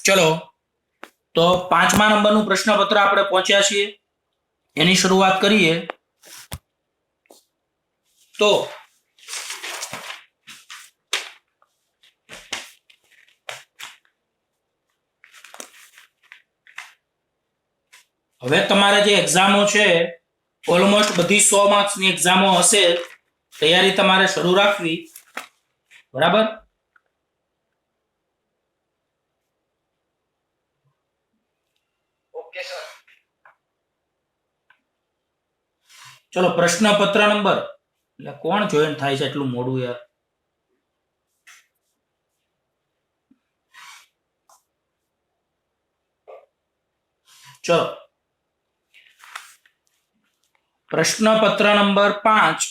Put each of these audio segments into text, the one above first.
ચલો તો 5મા નંબરનું પ્રશ્નપત્ર આપણે પહોંચ્યા છીએ, એની શરૂઆત કરીએ. તો હવે તમારે જે એક્ઝામો છે ઓલમોસ્ટ બધી 100 માર્ક્સની એક્ઝામો હશે, તૈયારી તમારે શરૂ રાખવી. બરાબર? Okay sir. ચલો પ્રશ્નપત્ર નંબર, એટલે કોણ જોઈન થાય છે એટલું મોડું યાર? ચલો પ્રશ્નપત્ર નંબર 5,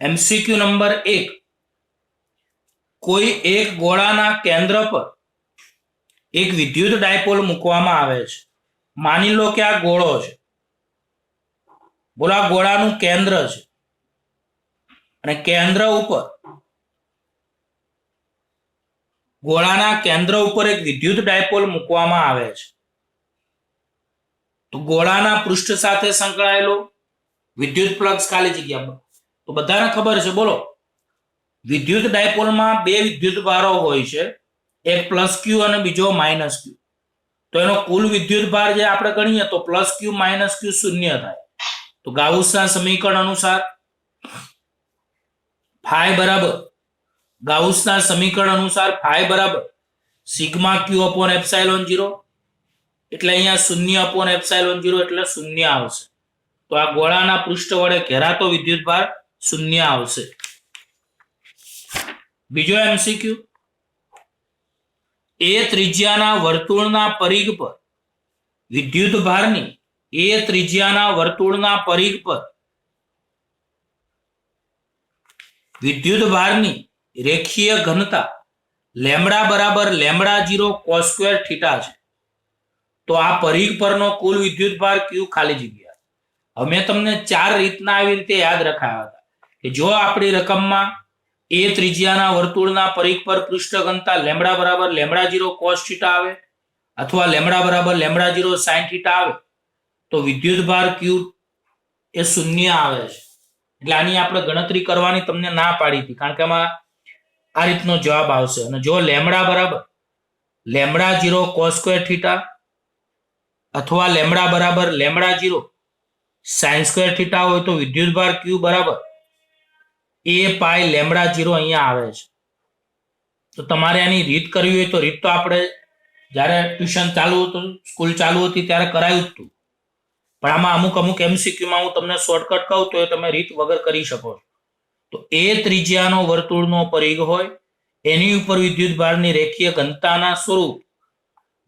એમસીક્યુ નંબર 1. કોઈ એક ગોળાના કેન્દ્ર પર એક વિદ્યુત ડાયપોલ મૂકવામાં આવે છે. માની લો કે આ ગોળો છે, બોલો આ ગોળાનું કેન્દ્ર છે, અને કેન્દ્ર ઉપર, ગોળાના કેન્દ્ર ઉપર એક વિદ્યુત ડાયપોલ મૂકવામાં આવે છે. તો ગોળાના પૃષ્ઠ સાથે સંકળાયેલો વિદ્યુત ફ્લક્સ ખાલી જગ્યા, તો બધાને ખબર છે. બોલો, વિદ્યુત ડાયપોલમાં બે વિદ્યુત ભારો હોય છે, એક પ્લસ ક્યુ અને બીજો માઇનસ ક્યુ. તો એનો કુલ વિદ્યુત ભાર જે આપણે ગણીએ તો પ્લસ ક્યુ માઇનસ ક્યુ શૂન્ય થાય. તો ગાઉસના સમીકરણ અનુસાર ફાઈ બરાબર, ગાઉસના સમીકરણ અનુસાર ફાઈ બરાબર સિગ્મા ક્યુ અપોન એપ્સાઇલોન 0, એટલે અહીંયા શૂન્ય અપોન એપ્સાઇલોન 0 એટલે શૂન્ય આવશે. તો આ ગોળાના પૃષ્ઠ વડે ઘેરાતો વિદ્યુત ભાર શૂન્ય આવશે. બીજો એમસીક્યુ, એ ત્રિજ્યાના વર્તુળના પરિઘ પર વિદ્યુત ભારની, એ ત્રિજ્યાના વર્તુળના પરિઘ પર વિદ્યુત ભારની રેખીય ઘનતા લેમ્બડા બરાબર લેમ્બડા 0 cos સ્ક્વેર થીટા છે. તો આ પરિઘ પરનો કુલ વિદ્યુત ભાર ક્યુ ખાલી જગ્યા. હવે મેં તમને 4 રીતના આવી રીતે યાદ રખાયા હતા કે જો આપણી રકમમાં એ ત્રિજ્યાના વર્તુળના પરિઘ પર પૃષ્ઠ ઘનતા લેમ્બડા બરાબર લેમ્બડા 0 cos થીટા આવે, અથવા લેમ્બડા બરાબર લેમ્બડા 0 sin થીટા આવે, તો વિદ્યુત ભાર ક્યુ એ શૂન્ય આવે છે. એટલે આની આપણે ગણતરી કરવાની તમને ના પાડી હતી, કારણ કે આમાં આ રીતનો જવાબ આવશે. અને જો લેમ્બડા બરાબર લેમ્બડા 0 cos સ્ક્વેર થીટા અથવા લેમ્બડા બરાબર લેમ્બડા 0 sin સ્ક્વેર થીટા હોય તો વિદ્યુત ભાર ક્યુ બરાબર એ પાઈ લેમ્બડા 0 અહીંયા આવે છે. તો તમારે આની રીત કરવી હોય તો રીત તો આપણે જ્યારે ટ્યુશન ચાલુ હતું, સ્કૂલ ચાલુ હતી ત્યારે કરાયું હતું, પણ આમાં અમુક એમસીક્યુમાં હું તમને શોર્ટકટ કહું તો એ તમે રીત વગર કરી શકો છો. તો એ ત્રિજ્યાનો વર્તુળનો પરિઘ હોય, એની ઉપર વિદ્યુત ભારની રેખીય ઘનતાના સ્વરૂપ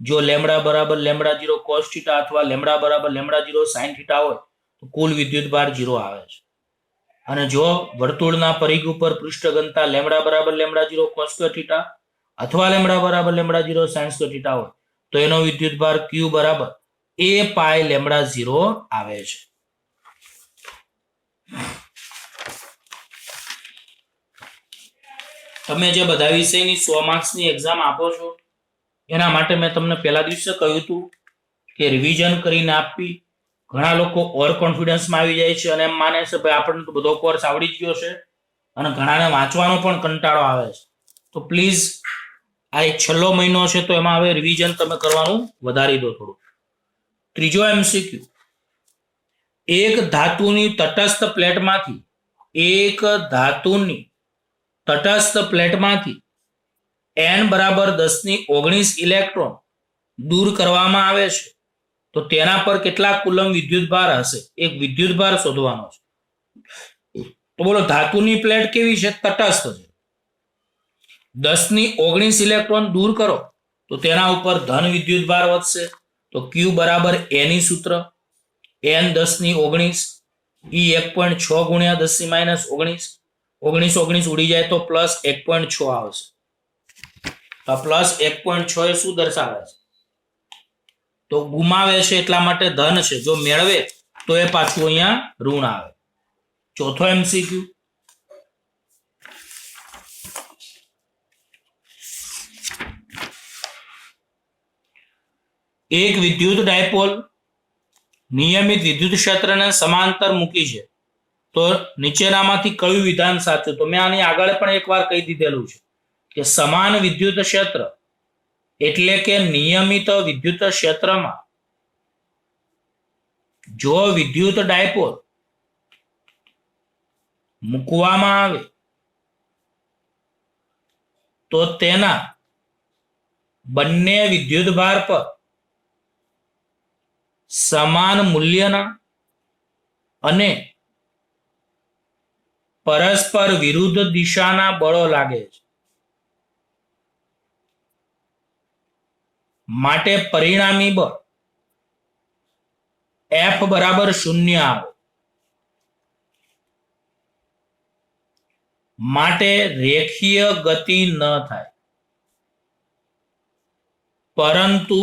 જો લેમ્બડા બરાબર લેમ્બડા 0 cos થીટા અથવા લેમ્બડા બરાબર લેમ્બડા 0 sin થીટા હોય તો કુલ વિદ્યુત ભાર 0 આવે છે. અને જો વર્તુળના પરિઘ ઉપર પૃષ્ઠ ઘનતા લેમ્બડા બરાબર લેમ્બડા 0 cos સ્ક્વેર થીટા અથવા લેમ્બડા બરાબર લેમ્બડા 0 sin સ્ક્વેર થીટા હોય તો એનો વિદ્યુત ભાર ક્યુ બરાબર એ પાઈ લેમ્બડા 0 આવે છે. તમે જે બધા વિષયની 100 માર્ક્સની એક્ઝામ આપો છો એના માટે મેં તમને પહેલા દિવસે કહ્યું હતું કે રિવિઝન કરીને આપવી. ઘણા લોકો ઓવર કોન્ફિડન્સમાં આવી જાય છે અને એમ માને છે ભાઈ આપણને તો બધો કોર્સ આવડી જ ગયો છે, અને ઘણાને વાંચવાનો પણ કંટાળો આવે છે. તો પ્લીઝ આ એક છેલ્લો મહિનો છે તો એમાં હવે રિવિઝન તમે કરવાનું વધારી દો થોડું. ત્રીજો એમસીક્યુ, એક ધાતુની તટસ્થ પ્લેટમાંથી n બરાબર 10⁹ ઇલેક્ટ્રોન દૂર કરવામાં આવે છે તો તેના પર કેટલા કુલમ વિદ્યુત ભાર હશે? એક વિદ્યુત ભાર શોધવાનો છે. તો બોલો, ધાતુની પ્લેટ કેવી છે? તટસ્થ છે. 10⁹ ઇલેક્ટ્રોન દૂર કરો તો તેના ઉપર ધન વિદ્યુત ભાર વધશે. તો Q બરાબર એની સૂત્ર n 10⁹ E 1.6 ગુણ્યા 10⁻⁹ 19 ઉડી જાય તો પ્લસ 1.6 આવશે. તો પ્લસ 1.6 એ શું દર્શાવે છે? તો ગુમાવે છે એટલા માટે ધન છે, જો મેળવે તો એ પાછું અહીંયા ઋણ આવે. ચોથો એમસીક્યુ, એક વિદ્યુત ડાયપોલ નિયમિત વિદ્યુત ક્ષેત્રને સમાંતર મૂકી છે, તો નીચેનામાંથી કયું વિધાન સાચું? તો મેં આની આગળ પણ એકવાર કહી દીધેલું છે કે સમાન વિદ્યુત ક્ષેત્ર એટલે કે નિયમિત વિદ્યુત ક્ષેત્રમાં જો વિદ્યુત ડાયપોલ મૂકવામાં આવે તો તેના બંને વિદ્યુતભાર પર સમાન મૂલ્યના અને પરસ્પર વિરુદ્ધ દિશાના બળો લાગે છે, માટે પરિણામી બળ F બરાબર 0 આવે. માટે રેખીય ગતિ ન થાય, પરંતુ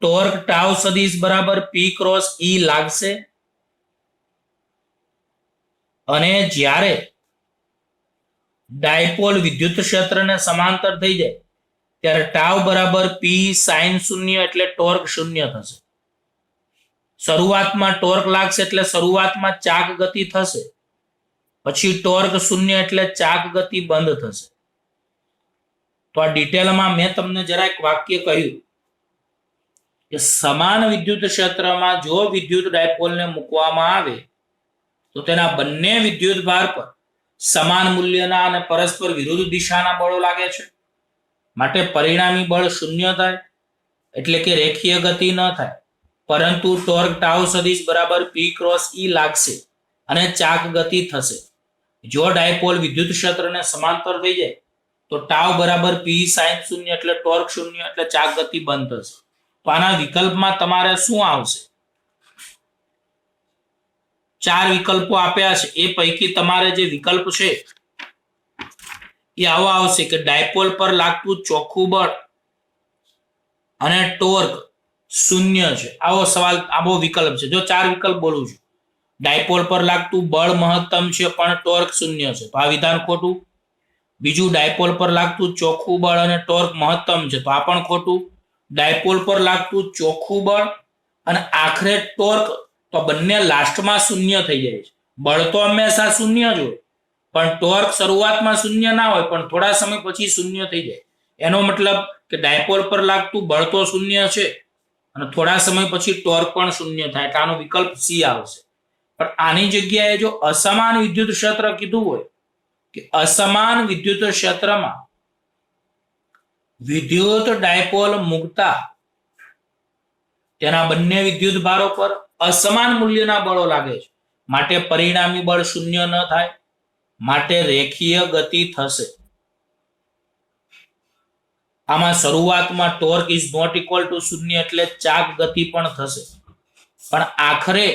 ટોર્ક ટાઉ સદિશ બરાબર P ક્રોસ E લાગશે. અને જ્યારે ડાયપોલ વિદ્યુત ક્ષેત્રને સમાંતર થઈ જાય ત્યારે ટાઉ બરાબર P sin 0 એટલે ટોર્ક 0 થશે. શરૂઆતમાં ટોર્ક લાગશે એટલે શરૂઆતમાં ચાક ગતિ થશે, પછી ટોર્ક 0 એટલે ચાક ગતિ બંધ થશે. તો આ ડિટેલમાં મેં તમને જરા એક વાક્ય કહ્યું કે સમાન વિદ્યુત ક્ષેત્રમાં જો વિદ્યુત ડાયપોલને મૂકવામાં આવે તો તેના બંને વિદ્યુત ભાર પર સમાન મૂલ્યના અને પરસ્પર વિરુદ્ધ દિશાના બળો લાગે છે, માટે પરિણામી બળ 0 થાય એટલે કે રેખીય ગતિ ન થાય, પરંતુ ટોર્ક ટાઉ સદિશ બરાબર P ક્રોસ E લાગશે અને ચાક ગતિ થશે. જો ડાયપોલ વિદ્યુત ક્ષેત્રને સમાંતર થઈ જાય તો ટાઉ બરાબર P sin 0 એટલે ટોર્ક 0 એટલે ચાક ગતિ બંધ થશે. તો આના વિકલ્પમાં તમારે શું આવશે? 4 વિકલ્પો આપ્યા છે, એ પૈકી તમારે જે વિકલ્પ છે એ આવો આવશે કે ડાયપોલ પર લાગતું ચોખ્ખું બળ અને ટોર્ક 0 છે. આવો સવાલ, આવો વિકલ્પ છે. જો 4 વિકલ્પ બોલું છું, ડાયપોલ પર લાગતું બળ મહત્તમ છે પણ ટોર્ક 0 છે, તો આ વિધાન ખોટું. બીજું, ડાયપોલ પર લાગતું ચોખ્ખું બળ અને ટોર્ક મહત્તમ છે, તો આ પણ ખોટું. ડાયપોલ પર લાગતું ચોખ્ખું બળ અને આખરે ટોર્ક, તો બંને લાસ્ટમાં 0 થઈ જાય છે. બળ તો હંમેશા 0 જ હોય, પણ ટોર્ક શરૂઆતમાં 0 ના હોય પણ થોડા સમય પછી 0 થઈ જાય. એનો મતલબ કે ડાયપોલ પર લાગતું બળ તો 0 છે અને થોડા સમય પછી ટોર્ક પણ 0 થાય, એટલે આનો વિકલ્પ સી આવશે. પણ આની જગ્યાએ જો અસમાન વિદ્યુત ક્ષેત્ર કીધું હોય કે અસમાન વિદ્યુત ક્ષેત્રમાં વિદ્યુત ડાયપોલ મૂકતા તેના બંને વિદ્યુત ભારો પર અસમાન મૂલ્યના બળો લાગે છે, માટે પરિણામી બળ 0 ન થાય, માટે રેખીય ગતિ થશે. આમાં શરૂઆતમાં torque is not equal to 0 એટલે ચાક ગતિ પણ થશે, પણ આખરે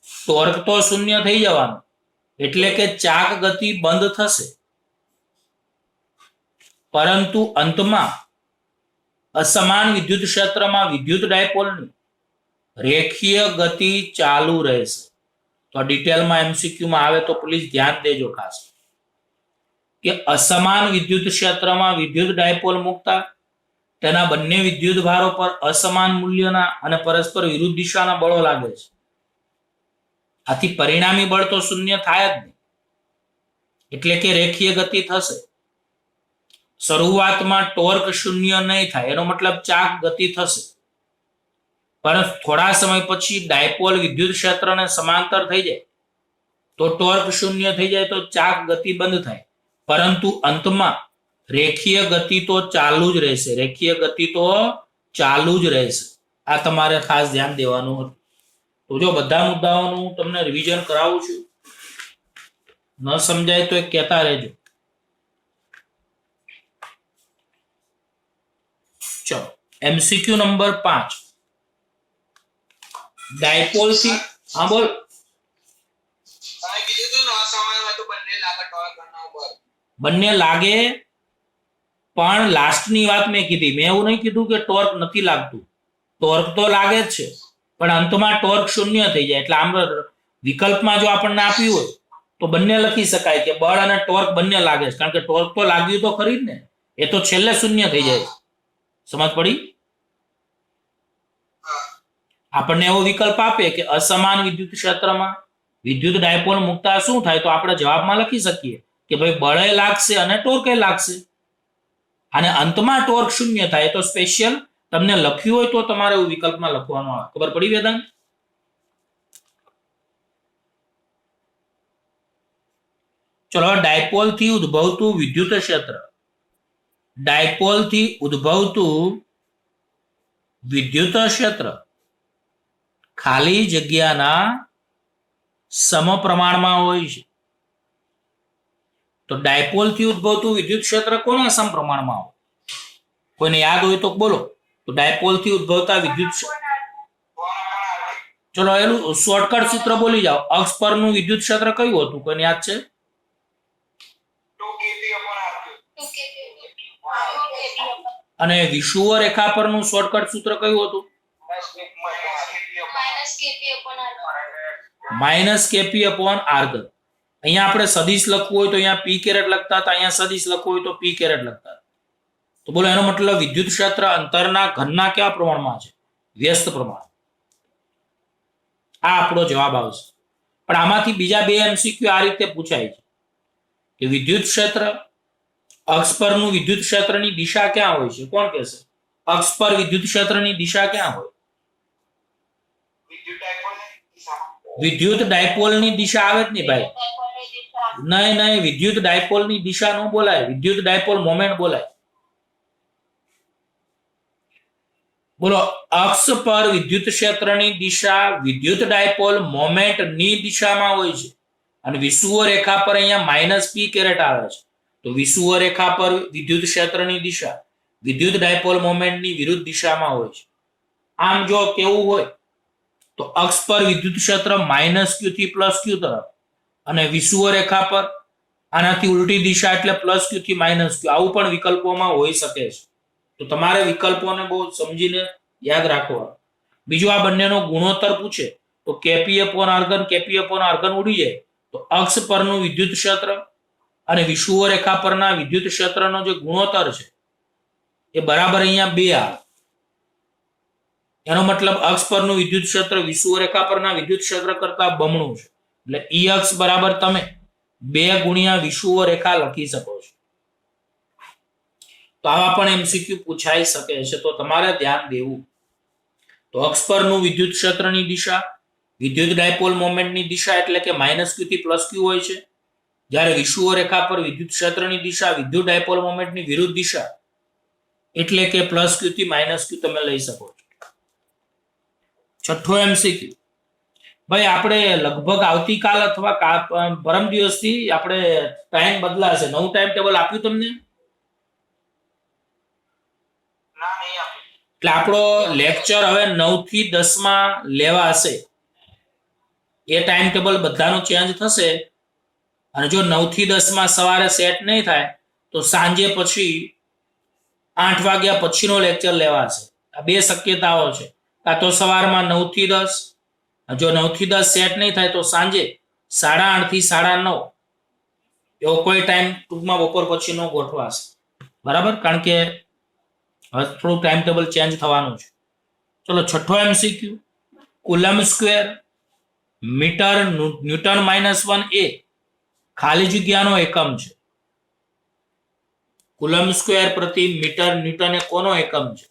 ટોર્ક તો 0 થઈ જવાનું એટલે કે ચાક ગતિ બંધ થશે, પરંતુ અંતમાં અસમાન વિદ્યુત ક્ષેત્રમાં વિદ્યુત ડાયપોલની રેખીય ગતિ ચાલુ રહેશે. તો ડિટેલમાં MCQમાં આવે તો પ્લીઝ ધ્યાન દેજો ખાસ કે અસમાન વિદ્યુત ક્ષેત્રમાં વિદ્યુત ડાયપોલ મૂકતા તેના બંને વિદ્યુત ભારો પર અસમાન મૂલ્યના અને પરસ્પર વિરુદ્ધ દિશાના બળો લાગે છે. આથી પરિણામી બળ તો 0 થાય જ નહીં, એટલે કે રેખીય ગતિ થશે. શરૂઆતમાં ટોર્ક 0 નહીં થાય, એનો મતલબ ચાક ગતિ થશે, પરંતુ થોડા સમય પછી ડાયપોલ વિદ્યુત ક્ષેત્રને સમાંતર થઈ જાય તો ટોર્ક 0 થઈ જાય તો ચાક ગતિ બંધ થાય, પરંતુ અંતમાં રેખીય ગતિ તો ચાલુ જ રહેશે, રેખીય ગતિ તો ચાલુ જ રહેશે. આ તમારે ખાસ ધ્યાન દેવાનું હતું. તો જો બધા મુદ્દાઓનું હું તમને રિવિઝન કરાવું છું, ન સમજાય તો એક કહેતા રહેજો. ચલો, MCQ નંબર 5. ડાયપોલ થી, હા બોલ. બંને લાગે, પણ લાસ્ટની વાત મેં કીધી, મેં એવું નહીં કીધું કે ટોર્ક નથી લાગતું, ટોર્ક તો લાગે જ છે, પણ અંતમાં ટોર્ક 0 થઈ જાય. એટલે આમ વિકલ્પમાં જો આપણને આપ્યું હોય તો બંને લખી શકાય કે બળ અને ટોર્ક બંને લાગે છે, કારણ કે ટોર્ક તો લાગ્યું તો ખરી જ ને, એ તો છેલ્લે 0 થઈ જાય. સમજ પડી? આપણને એવો વિકલ્પ આપે કે અસમાન વિદ્યુત ક્ષેત્રમાં વિદ્યુત ડાયપોલ મૂકતા શું થાય, તો આપણે જવાબમાં લખી શકીએ કે ભાઈ બળે લાગશે અને ટોર્કે લાગશે, અને અંતમાં ટોર્ક શૂન્ય થાય. તો સ્પેશિયલ તમને લખ્યું હોય તો તમારે એવું વિકલ્પમાં લખવાનું આવે. ખબર પડી વેદાંત? ચલો, ડાયપોલ થી ઉદ્ભવતું વિદ્યુત ક્ષેત્ર, ડાયપોલ થી ઉદ્ભવતું વિદ્યુત ક્ષેત્ર ખાલી જગ્યાના સમપ્રમાણમાં હોય છે. તો ડાયપોલ થી ઉદ્ભવતું વિદ્યુત ક્ષેત્ર કોના સમપ્રમાણમાં હોય? કોઈને યાદ હોય તો બોલો. તો ડાયપોલ થી ઉદ્ભવતા વિદ્યુત, ચલો એનું શોર્ટકટ સૂત્ર બોલી જાઓ. અક્ષ પરનું વિદ્યુત ક્ષેત્ર કયું હતું? કોઈને યાદ છે? અને વિષુવ રેખા પરનું શોર્ટકટ સૂત્ર કયું હતું? માઇનસ કેપી અપોન આર². અહીંયા આપણે સદિશ લખવું હોય તો અહીંયા પી કેરેટ લખતા હતા, અહીંયા સદિશ લખવું હોય તો પી કેરેટ લખતા. તો બોલો એનો મતલબ વિદ્યુત ક્ષેત્ર અંતરના ઘનના કયા પ્રમાણમાં છે? વ્યસ્ત પ્રમાણ. આ આપણો જવાબ આવશે. પણ આમાંથી બીજા બે એમસીક્યુ આ રીતે પૂછાય છે કે વિદ્યુત ક્ષેત્ર અક્ષ પરનું વિદ્યુત ક્ષેત્રની દિશા ક્યાં હોય છે? કોણ કહેશે? અક્ષ પર વિદ્યુત ક્ષેત્રની દિશા ક્યાં હોય? વિદ્યુત ડાયપોલની દિશા આવે જ નહીં ભાઈ. નહીં, વિદ્યુત ડાયપોલની દિશા ન બોલાય, વિદ્યુત ડાયપોલ મોમેન્ટ બોલાય. બોલો, અક્ષ પર વિદ્યુત ક્ષેત્રની દિશા વિદ્યુત ડાયપોલ મોમેન્ટ ની દિશામાં હોય છે, અને વિષુવ રેખા પર અહીંયા માઇનસ પી કેરેટ આવે છે. તો વિષુવ રેખા પર વિદ્યુત ક્ષેત્રની દિશા વિદ્યુત ડાયપોલ મોમેન્ટની વિરુદ્ધ દિશામાં હોય છે. આમ જો કેવું હોય તો અક્ષ પર વિદ્યુત ક્ષેત્ર માઇનસ ક્યુ થી પ્લસ ક્યુ તરફ, અને વિષુવ રેખા પર આનાથી ઉલટી દિશા એટલે પ્લસ ક્યુ થી માઇનસ ક્યુ. આવું પણ વિકલ્પોમાં હોઈ શકે છે. તો તમારે વિકલ્પોને બહુ સમજીને યાદ રાખવા. બીજું, આ બંનેનો ગુણોત્તર પૂછે તો કેપી અપોન આર3, કેપી અપોન આર3 ઉડી જાય તો અક્ષ પરનું વિદ્યુત ક્ષેત્ર અને વિષુવ રેખા પરના વિદ્યુત ક્ષેત્રનો જે ગુણોત્તર છે એ બરાબર અહીંયા 2 આવે. એનો મતલબ અક્ષ પરનું વિદ્યુત ક્ષેત્ર વિષુવ રેખા પરના વિદ્યુત ક્ષેત્ર કરતા બમણું છે. એટલે ઈ અક્ષ બરાબર તમે 2 ગુણ્યા વિષુવ રેખા લખી શકો છો. તો આવા પણ એમસીક્યુ પૂછાઈ શકે છે, તો તમારે ધ્યાન દેવું. તો અક્ષ પરનું વિદ્યુત ક્ષેત્રની દિશા વિદ્યુત ડાયપોલ મોમેન્ટની દિશા એટલે કે માઇનસ ક્યુ થી પ્લસ ક્યુ હોય છે, જ્યારે વિષુવ રેખા પર વિદ્યુત ક્ષેત્રની દિશા વિદ્યુત ડાયપોલ મોમેન્ટની વિરુદ્ધ દિશા એટલે કે પ્લસ ક્યુ થી માઇનસ ક્યુ તમે લઈ શકો છો. છઠ્ઠો એમસીક્યુ, ભાઈ આપણે લગભગ આવતીકાલ અથવા પરમ દિવસથી આપણે ટાઈમ બદલાશે. નવું ટાઈમ ટેબલ આપ્યું તમને? એટલે આપણો લેક્ચર હવે 9 થી 10 માં લેવાશે. એ ટાઈમ ટેબલ બધાનું ચેન્જ થશે, અને જો 9 થી 10 માં સવારે સેટ નહીં થાય તો સાંજે પછી 8 વાગ્યા પછીનો લેક્ચર લેવાશે. આ બે શક્યતાઓ છે. કાં તો સવારમાં 9 થી 10, જો 9 થી 10 સેટ નહીં થાય તો સાંજે 8:30 થી 9:30 એવો કોઈ ટાઈમ ટૂંકમાં બપોર પછીનો ગોઠવાશે. બરાબર? કારણ કે હવે થોડું ટાઈમ ટેબલ ચેન્જ થવાનું છે. ચલો, છઠ્ઠો MCQ, coulomb square metre newton -1 એ ખાલી જગ્યાનો એકમ છે. કુલમ્બ સ્ક્વેર પ્રતિ મીટર ન્યૂટન એ કોનો એકમ છે?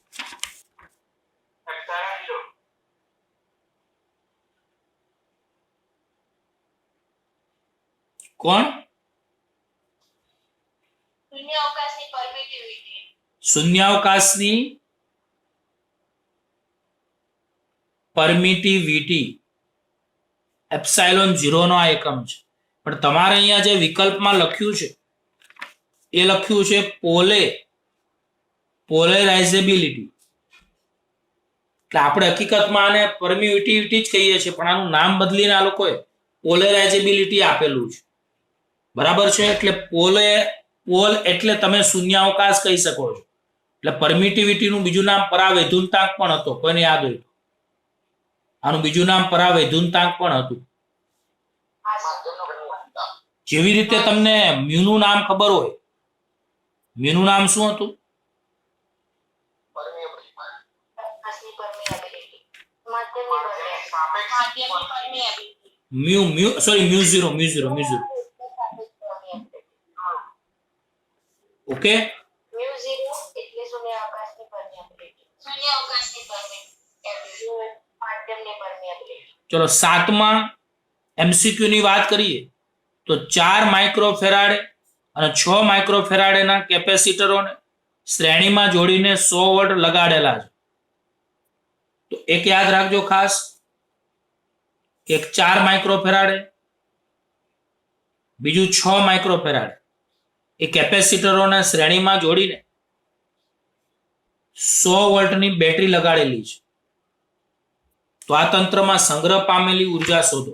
કોણ? શૂન્યાવકાશની પરમિટિવિટી એપ્સાઇલોન 0 નો આ એકમ છે. પણ તમારે અહીંયા જે વિકલ્પમાં લખ્યું છે એ લખ્યું છે પોલેરાઇઝેબિલિટી. એટલે આપણે હકીકતમાં આને પરમિટિવિટી જ કહીએ છીએ, પણ આનું નામ બદલીને આ લોકોએ પોલેરાઇઝેબિલિટી આપેલું છે. બરાબર છે? એટલે પોલ એટલે તમે શૂન્યાવકાશ કહી શકો છો. એટલે પરમિટિવિટીનું બીજું નામ પરાવૈધુનતાંક પણ હતો. કોઈને યાદ હોય તો આનું બીજું નામ પરાવૈધુનતાંક પણ હતું. જેવી રીતે તમને મ્યુનું નામ ખબર હોય, મ્યુનું નામ શું હતું? Mu 0 okay. ચલો 7મા MCQ ની વાત કરીએ તો 4 માઇક્રોફેરાડે અને 6 માઇક્રોફેરાડેના કેપેસિટરોને શ્રેણીમાં જોડીને 100 વોલ્ટ લગાડેલા છે. તો એક યાદ રાખજો ખાસ, એક 4 માઇક્રોફેરાડે, બીજું 6 માઇક્રોફેરાડે એ કેપેસિટરોને શ્રેણીમાં જોડીને 100 વોલ્ટની બેટરી લગાડેલી છે. તો આ તંત્રમાં સંગ્રહ પામેલી ઉર્જા શોધો.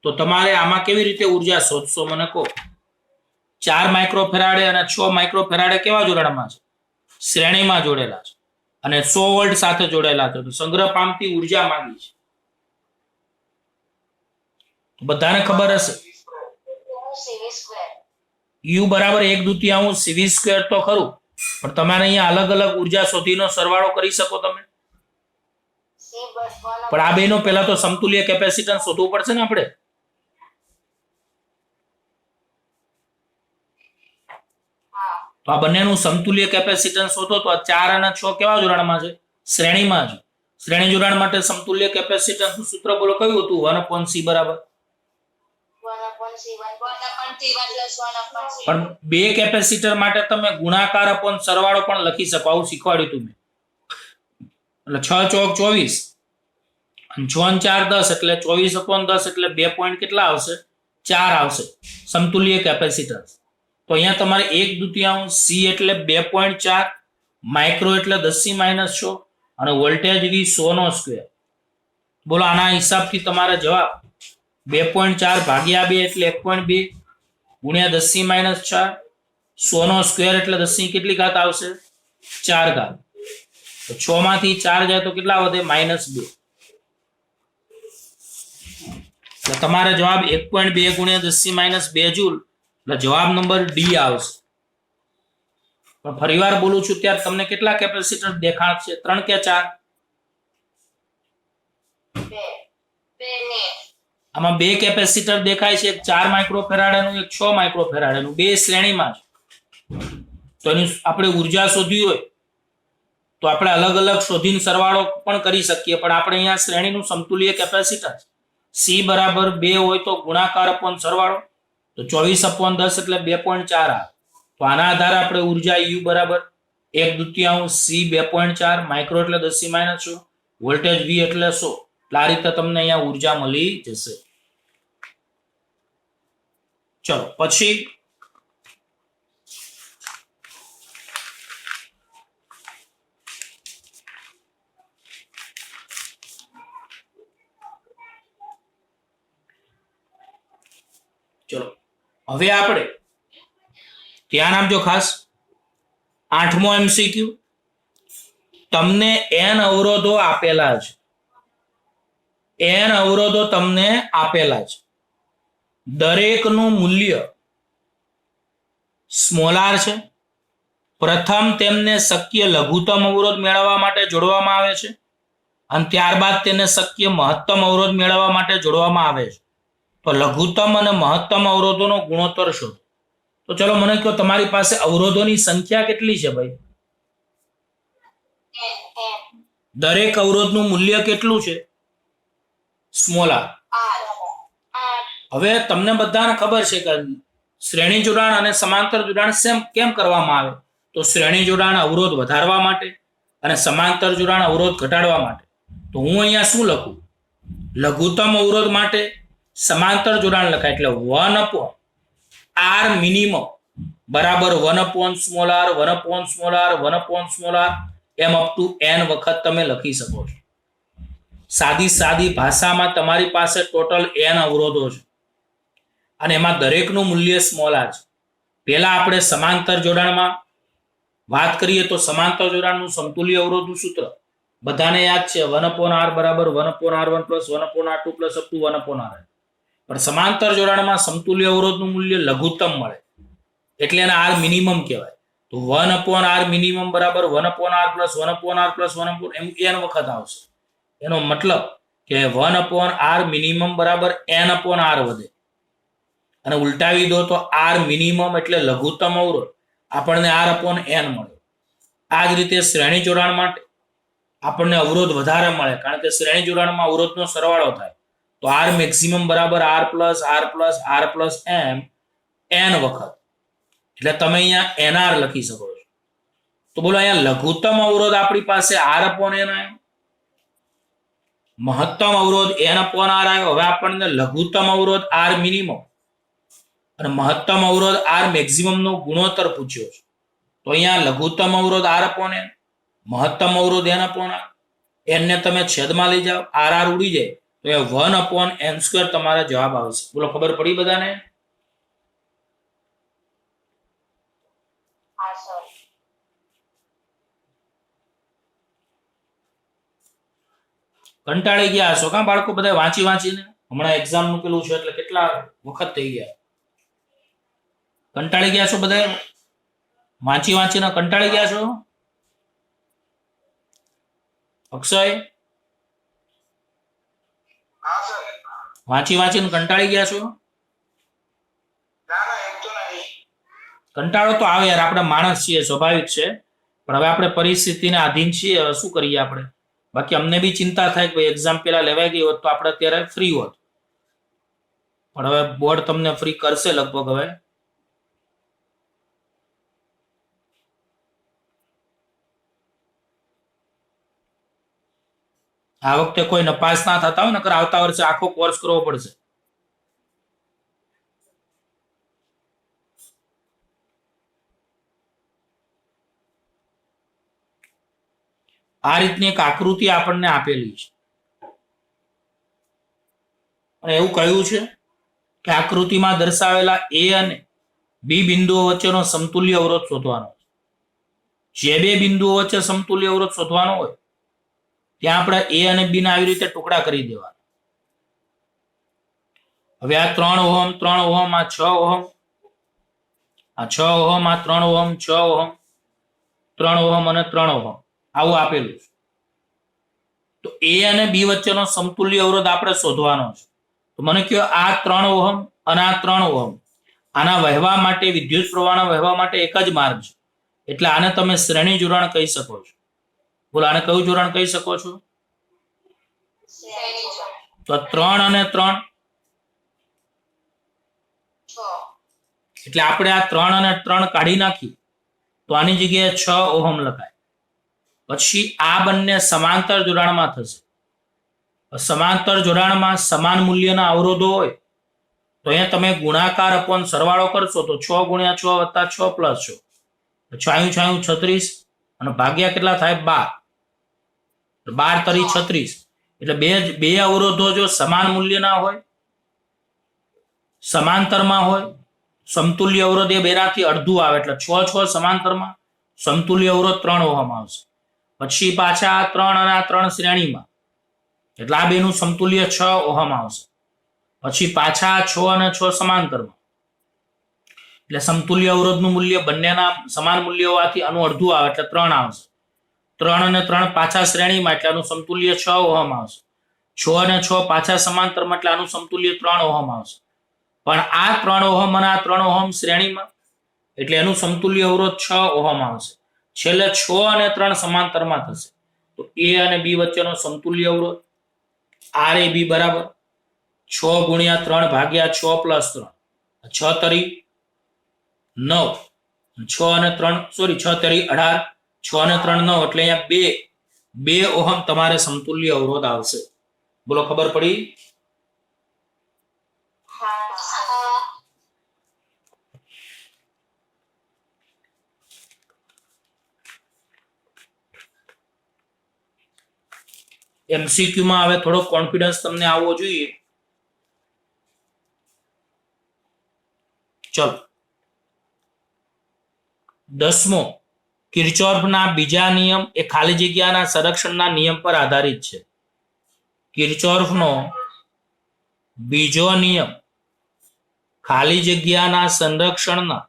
તો તમારે આમાં કેવી રીતે ઉર્જા શોધશો મને કહો. 4 માઇક્રોફેરાડે અને 6 માઇક્રોફેરાડે કેવા જોડાણમાં છે? શ્રેણીમાં જોડેલા છે અને 100 વોલ્ટ સાથે જોડેલા છે. તો સંગ્રહ પામતી ઉર્જા માંગી છે. બધાને ખબર હશે U બરાબર 1/2 CV² તો ખરું, પણ તમારે અહીંયા અલગ અલગ ઉર્જા શોધીનો સરવાળો કરી શકો તમે. પણ આ બેનો પહેલા તો સમતુલ્ય કેપેસિટન્સ શોધવું પડશે ને આપણે. તો આ બંનેનું સમતુલ્ય કેપેસિટન્સ શોધો. તો આ 4 અને 6 કેવા જોડાણમાં છે? શ્રેણીમાં છે. શ્રેણી જોડાણ માટે સમતુલ્ય કેપેસિટન્સનું સૂત્ર બોલો કયું હતું? 1/C બરાબર. પણ બે કેપેસિટર માટે તમે ગુણાકાર અપોન સરવાળો પણ લખી શકો. આવું શીખવાડ્યું હતું મેં. એટલે 6 ચોક 24 અને 6 4 10 એટલે 24/10 એટલે 2 પોઈન્ટ કેટલા આવશે? 4 આવશે સમતુલ્ય કેપેસિટન્સ. તો અહીંયા તમારે 1/2 C એટલે 2.4, માઇક્રો એટલે 10⁻6 અને વોલ્ટેજ V 100 નો સ્ક્વેર. બોલો આના હિસાબથી તમારે જવાબ 2.4 ભાગ્યા 2 એટલે 1.2 ગુણ્યા 10⁻4, 100 નો સ્ક્વેર એટલે 10 ની કેટલી ઘાત આવશે? 4 ઘાત. તો 6 માંથી 4 જાય તો કેટલા વધે? -2. તો તમારે જવાબ 1.2 ગુણ્યા 10⁻2 જૂલ એટલે જવાબ નંબર ડી આવશે. પણ ફરીવાર બોલું છું ત્યારે તમને કેટલા કેપેસિટર દેખાશે? 3 કે 4? આમાં 2 કેપેસિટર દેખાય છે, એક 4 માઇક્રોફેરાડેનું, એક 6 માઇક્રોફેરાડેનું. બે શ્રેણીમાં છે. તો એની આપણે ઉર્જા શોધવી હોય તો આપણે અલગ અલગ શોધીને સરવાળો પણ કરી શકીએ, પણ આપણે અહીંયા શ્રેણીનું સમતુલ્ય કેપેસિટન્સ C બરાબર 2 હોય તો ગુણાકાર અપોન સરવાળો. તો 24/10 એટલે 2.4 આવે. તો આના આધારે આપણે ઉર્જા U બરાબર 1/2 C 2.4, માઇક્રો એટલે 10⁻6, વોલ્ટેજ V એટલે 100. એટલે આ રીતે તમને અહીંયા ઉર્જા મળી જશે. ચલો પછી ચલો હવે આપણે ધ્યાન આપજો ખાસ. 8મો MCQ. તમને n અવરોધો આપેલા છે. n અવરોધો તમને આપેલા છે. દરેકનું મૂલ્ય સ્મોલાર છે. પ્રથમ તેમને શક્ય લઘુત્તમ અવરોધ મેળવવા માટે જોડવામાં આવે છે અને ત્યારબાદ તેને શક્ય મહત્તમ અવરોધ મેળવવા માટે જોડવામાં આવે છે. તો લઘુત્તમ અને મહત્તમ અવરોધોનો ગુણોત્તર શોધો. તો ચલો મને કહો, તમારી પાસે અવરોધોની સંખ્યા કેટલી છે ભાઈ? દરેક અવરોધનું મૂલ્ય કેટલું છે? સ્મોલાર. હવે તમને બધાને ખબર છે કે શ્રેણી જોડાણ અને સમાંતર જોડાણ કેમ કરવામાં આવે? તો શ્રેણી જોડાણ અવરોધ વધારવા માટે અને સમાંતર જોડાણ અવરોધ ઘટાડવા માટે. તો હું અહીંયા શું લખું? લઘુત્તમ અવરોધ માટે સમાંતર જોડાણ લખાય એટલે 1/R મિનિમમ બરાબર 1/સ્મોલાર 1/સ્મોલાર 1/સ્મોલાર એમ અપ ટુ n વખત તમે લખી શકો છો. સાદી ભાષામાં તમારી પાસે ટોટલ n અવરોધો છે અને એમાં દરેકનું મૂલ્ય સ્મોલાર છે. પહેલા આપણે સમાંતર જોડાણમાં વાત કરીએ તો સમાંતર જોડાણનું સમતુલ્ય અવરોધનું સૂત્ર બધાને યાદ છે, 1/R બરાબર 1/R1 + 1/R2 + up to 1/R. પણ સમાંતર જોડાણમાં સમતુલ્ય અવરોધનું મૂલ્ય લઘુત્તમ મળે એટલે એને R મિનિમમ કહેવાય. તો 1/R મિનિમમ બરાબર 1/R + 1/R + 1/R એમ n વખત આવશે. એનો મતલબ કે 1/r મિનિમમ બરાબર n/r વધે, અને ઉલટાવી દો તો r મિનિમમ એટલે લઘુત્તમ અવરોધ આપણને r/n મળે. આ જ રીતે શ્રેણી જોડાણ માટે આપણને અવરોધ વધારે મળે, કારણ કે શ્રેણી જોડાણમાં અવરોધનો સરવાળો થાય. તો r મેક્સિમમ બરાબર r plus r plus m n વખત, એટલે તમે અહીંયા nr લખી શકો છો. તો બોલો અહીંયા લઘુત્તમ અવરોધ આપણી પાસે r/n આવ્યો, મહત્તમ અવરોધ n/r આવ્યો. હવે આપણને લઘુત્તમ અવરોધ r મિનિમમ અને મહત્તમ અવરોધ r મેક્સિમમ નો ગુણોત્તર પૂછ્યો છે. તો અહીંયા લઘુત્તમ અવરોધ r/n, મહત્તમ અવરોધ n/r. n ને તમે છેદમાં લઈ જાઓ, r ઉડી જાય, તો એ 1/n² તમારો જવાબ આવશે. બોલો ખબર પડી બધાને? કંટાળી ગયા હશો કા બાળકો બધા વાંચીને? હમણાં એક્ઝામ નું પેલું છે એટલે કેટલા વખત થઈ ગયા. કંટાળી ગયા છો બધા? વાંચીને કંટાળી ગયા છો? અક્ષય, વાંચીને કંટાળી ગયા છો? કંટાળો તો આવે યાર, આપણે માણસ છીએ, સ્વાભાવિક છે. પણ હવે આપણે પરિસ્થિતિને આધીન છીએ, હવે શું કરીએ આપણે? બાકી અમને બી ચિંતા થાય કે ભાઈ એક્ઝામ પેલા લેવાઈ ગઈ હોત તો આપણે અત્યારે ફ્રી હોત. પણ હવે બોર્ડ તમને ફ્રી કરશે લગભગ. હવે આ વખતે કોઈ નપાસ ના થતા હોય, નકર આવતા વર્ષે આખો કોર્સ કરવો પડશે. આ રીતની એક આકૃતિ આપણને આપેલી છે અને એવું કહ્યું છે કે આકૃતિમાં દર્શાવેલા a અને b બિંદુઓ વચ્ચેનો સમતુલ્ય અવરોધ શોધવાનો. જે બે બિંદુઓ વચ્ચે સમતુલ્ય અવરોધ શોધવાનો હોય ત્યાં આપણે a અને b ના આવી રીતે ટુકડા કરી દેવાના. હવે આ 3 ઓહમ, 3 ઓહમ, આ 6 ઓહમ, આ 6 ઓહમ, આ 3 ઓહમ, 6 ઓહમ, 3 ઓહમ અને 3 ઓહમ આવું આપેલું છે. તો a અને b વચ્ચેનો સમતુલ્ય અવરોધ આપણે શોધવાનો છે. તો મને કહો આ 3 ઓહમ અને આ 3 ઓહમ આના વહેવા માટે, વિદ્યુત પ્રવાહના વહેવા માટે એક જ માર્ગ છે, એટલે આને તમે શ્રેણી જોડાણ કહી શકો છો. બોલો આને કયું જોડાણ કહી શકો છો? તો 3 અને 3, એટલે આપણે આ 3 અને 3 કાઢી નાખી તો આની જગ્યાએ 6 ઓહમ લખાય. પછી આ બંને સમાંતર જોડાણમાં થશે. સમાંતર જોડાણમાં સમાન મૂલ્યના અવરોધો હોય તો અહીંયા તમે ગુણાકાર અપોન સરવાળો કરશો તો 6 × 6 + 6 + 6, 6 × 6 36 અને ભાગ્યા કેટલા થાય? 12. 12 તરી 36. એટલે બે અવરોધો જો સમાન મૂલ્યના હોય, સમાંતરમાં હોય, સમતુલ્ય અવરોધ એ બેનાથી અડધું આવે, એટલે 6 6 સમાંતરમાં, સમતુલ્ય અવરોધ 3 ઓહમ આવશે. પછી પાછા આ 3 અને આ 3 શ્રેણીમાં, એટલે આ બેનું સમતુલ્ય 6 ઓહમ આવશે. પછી પાછા 6 અને 6 સમાંતરમાં, એટલે સમતુલ્ય અવરોધનું મૂલ્ય બંનેના સમાન મૂલ્ય હોવાથી આનું અડધું આવે એટલે 3 આવશે. 3 અને 3 પાછા શ્રેણીમાં એટલે આનું સમતુલ્ય 6 ઓહમ આવશે. 6 અને 6 પાછા સમાંતરમાં એટલે આનું સમતુલ્ય 3 ઓહમ આવશે. પણ આ 3 ઓહમ અને આ 3 ઓહમ શ્રેણીમાં એટલે એનું સમતુલ્ય અવરોધ 6 ઓહમ આવશે. છેલ્લે 6 અને 3 સમાંતરમાં થશે તો a અને b વચ્ચેનો સમતુલ્ય અવરોધ Rab બરાબર 6 × 3 ભાગ્યા 6 + 3, 6 તરી 9, 6 અને 3 6 તરી 18, 6 અને 3 9, એટલે અહીંયા 2 ઓહમ તમારે સમતુલ્ય અવરોધ આવશે. બોલો ખબર પડી? MCQ માં હવે થોડો કોન્ફિડન્સ તમને આવવો જોઈએ. ચલો 10મો, કિર્ચોફના બીજા નિયમ એ ખાલી જગ્યાના સંરક્ષણના નિયમ પર આધારિત છે. કિર્ચોફનો બીજો નિયમ ખાલી જગ્યાના સંરક્ષણના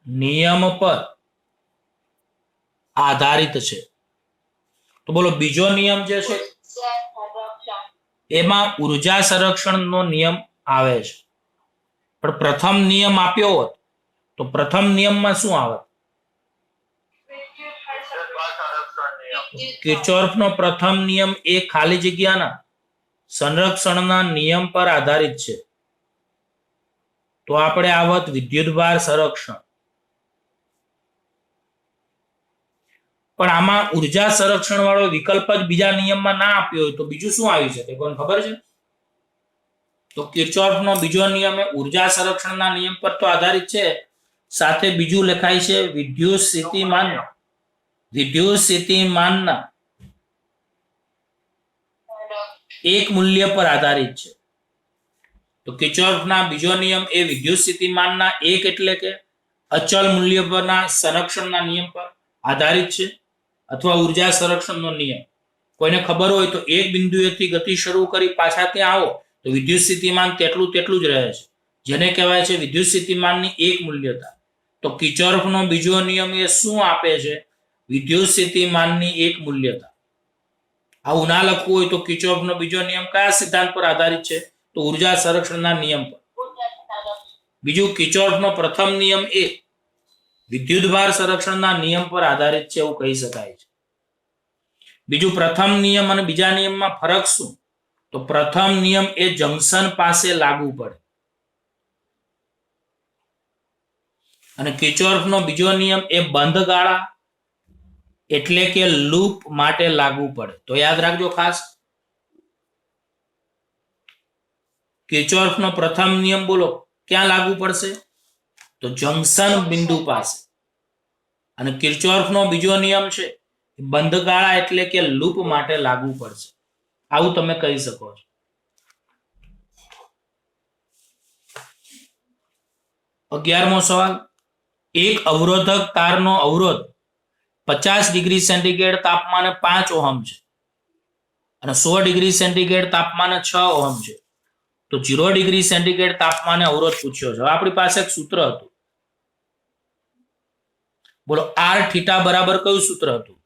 નિયમ પર આધારિત છે. તો બોલો બીજો નિયમ જે છે એમાં ઉર્જા સંરક્ષણનો નિયમ આવે છે, પણ પ્રથમ નિયમ આપ્યો હોત તો પ્રથમ નિયમમાં શું આવે? કિર્ચોફનો પ્રથમ નિયમ એ ખાલી જગ્યાના સંરક્ષણના નિયમ પર આધારિત છે, તો આપણે આવત વિદ્યુતભાર સંરક્ષણ. પણ આમાં ઉર્જા સંરક્ષણ વાળો વિકલ્પ જ બીજા નિયમમાં ના આપ્યો હોય તો બીજું શું આવી શકે? કોઈને ખબર છે? તો કિર્ચોફનો બીજો નિયમ એ ઉર્જા સંરક્ષણના નિયમ પર તો આધારિત છે, સાથે બીજું લખાય છે વિદ્યુત સ્થિતિમાનના એક મૂલ્ય પર આધારિત છે. તો કિર્ચોફના બીજો નિયમ એ વિદ્યુત સ્થિતિમાનના એક એટલે કે અચળ મૂલ્ય પરના સંરક્ષણના નિયમ પર આધારિત છે, અથવા ઉર્જા સંરક્ષણનો નિયમ. કોઈને ખબર હોય તો એક બિંદુએથી ગતિ શરૂ કરી પાછા ત્યાં આવો તો વિદ્યુત સ્થિતિમાન તેટલું જ રહે છે, જેને કહેવાય છે વિદ્યુત સ્થિતિમાનની એક મૂલ્યતા. તો કિર્ચોફનો બીજો નિયમ એ શું આપે છે? વિદ્યુત સ્થિતિમાનની એક મૂલ્યતા. આવું ના લખવું હોય તો કિર્ચોફનો બીજો નિયમ કયા સિદ્ધાંત પર આધારિત છે? તો ઉર્જા સંરક્ષણના નિયમ પર. બીજું, કિર્ચોફનો પ્રથમ નિયમ એ વિદ્યુતભાર સંરક્ષણના નિયમ પર આધારિત છે એવું કહી શકાય છે. બીજું, પ્રથમ નિયમ અને બીજા નિયમમાં ફરક શું? તો પ્રથમ નિયમ એ જંકશન પાસે લાગુ પડે અને કિર્ચોફનો બીજો નિયમ એ બંધ ગાળા એટલે કે લૂપ માટે લાગુ પડે. તો યાદ રાખજો ખાસ, કિર્ચોફનો પ્રથમ નિયમ બોલો ક્યાં લાગુ પડશે? તો જંકશન બિંદુ પાસે. અને કિર્ચોફનો બીજો નિયમ છે બંધ ગાળા એટલે કે લૂપ માટે લાગુ પડશે. આવું તમે કહી શકો છો. અગિયારમો સવાલ, એક અવરોધક તારનો અવરોધ 50 ડિગ્રી સેન્ટીગ્રેડ તાપમાને 5 ઓહમ છે અને 100 ડિગ્રી સેન્ટીગ્રેડ તાપમાને 6 ઓહમ છે. તો 0 ડિગ્રી સેન્ટીગ્રેડ તાપમાને અવરોધ પૂછ્યો છે. આપણી પાસે એક સૂત્ર હતું, બોલો આર થીટા બરાબર કયું સૂત્ર હતું?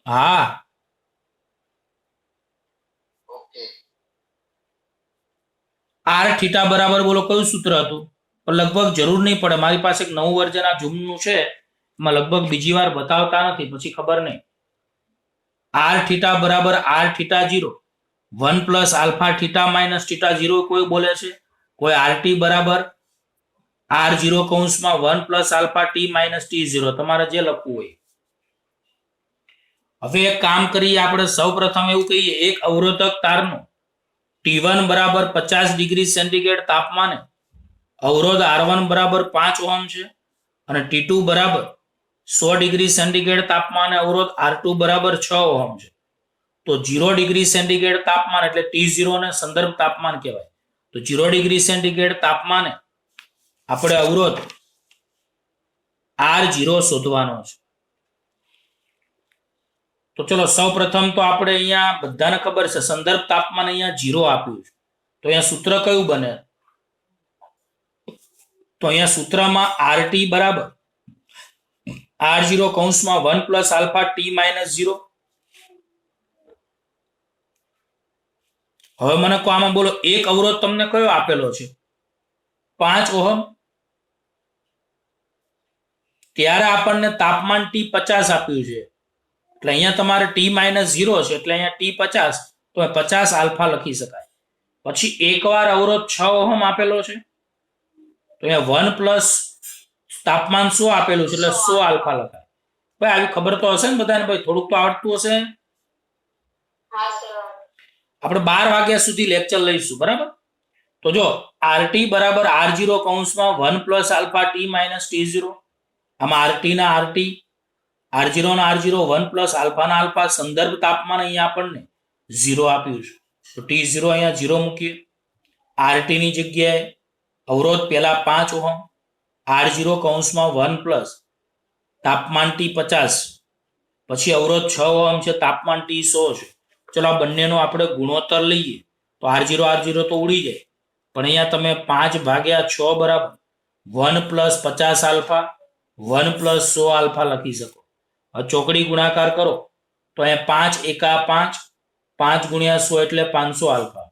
હા, આર થીટા બરાબર બોલો કયું સૂત્ર હતું? પણ લગભગ જરૂર નહીં પડે, મારી પાસે એક નવું વર્ઝન આ ઝૂમનું છે, એમાં લગભગ બીજી વાર બતાવતા નથી, પછી ખબર નહીં. આર થીટા બરાબર R theta 0 1 plus alpha theta minus theta 0 કોઈ બોલે છે, કોઈ આરટી બરાબર R0 કૌંસમાં 1 plus alpha T minus T0, તમારે જે લખવું હોય. હવે એક કામ કરીએ, આપણે સૌ પ્રથમ એવું કહીએ, એક અવરોધક તારનો T1 બરાબર 50 ડિગ્રી સેન્ટીગ્રેડ તાપમાને અવરોધ R1 બરાબર 5 ઓહમ છે અને T2 બરાબર 100 ડિગ્રી સેન્ટીગ્રેડ તાપમાને અવરોધ R2 બરાબર 6 ઓહમ છે. તો 0 ડિગ્રી સેન્ટીગ્રેડ તાપમાન એટલે T0 ને સંદર્ભ તાપમાન કહેવાય. તો 0 ડિગ્રી સેન્ટીગ્રેડ તાપમાને આપણે અવરોધ R0 શોધવાનો છે. તો ચલો સૌ પ્રથમ તો આપણે અહીંયા બધાને ખબર છે સંદર્ભ તાપમાન અહીંયા 0 આપ્યું છે, તો અહીંયા સૂત્ર કયું બને? તો અહીંયા સૂત્રમાં RT બરાબર R0 કૌંસમાં 1 પ્લસ આલ્ફા ટી માઇનસ 0. હવે મને કહો આમાં બોલો એક અવરોધ તમને કયો આપેલો છે? 5 ઓહમ. ત્યારે આપણને તાપમાન T 50 આપ્યું છે, એટલે અહીંયા તમારે T માઇનસ 0 છે, એટલે અહીંયા T 50, તો 50 આલ્ફા લખી શકાય. પછી એકવાર અવરોધ 6 ઓહમ આપેલો છે, તો અહીંયા 1 પ્લસ તાપમાન 100 આપેલું છે, એટલે 100 આલ્ફા લખાય. ભાઈ આવી ખબર તો હશે ને બધાને? ભાઈ થોડુંક તો આવડતું હશે. આપણે 12 વાગ્યા સુધી લેક્ચર લઈશું, બરાબર? તો જો RT બરાબર R0 કૌંસમાં 1 plus alpha T minus T0, આમાં RT ના RT, R0 ના R0, 1 પ્લસ આલ્ફા ના આલ્ફા, સંદર્ભ તાપમાન અહીંયા આપણને 0 આપ્યું છે, તો T0 અહીંયા 0 મૂકીએ. RT ની જગ્યાએ અવરોધ પહેલા 5 ઓહમ, R0 કૌંસમાં 1 પ્લસ તાપમાન T 50, પછી અવરોધ 6 ઓહમ છે, તાપમાન T 100 છે. ચલો આ બંનેનો આપણે ગુણોત્તર લઈએ તો R0 તો ઉડી જાય, પણ અહીંયા તમે 5 ભાગ્યા 6 બરાબર 1 પ્લસ 50 આલ્ફા 1 પ્લસ 100 આલ્ફા લખી શકો. હવે ચોકડી ગુણાકાર કરો તો અહીંયા 5 એકા 5, 5 ગુણ્યા 100 એટલે 500 આલ્ફા,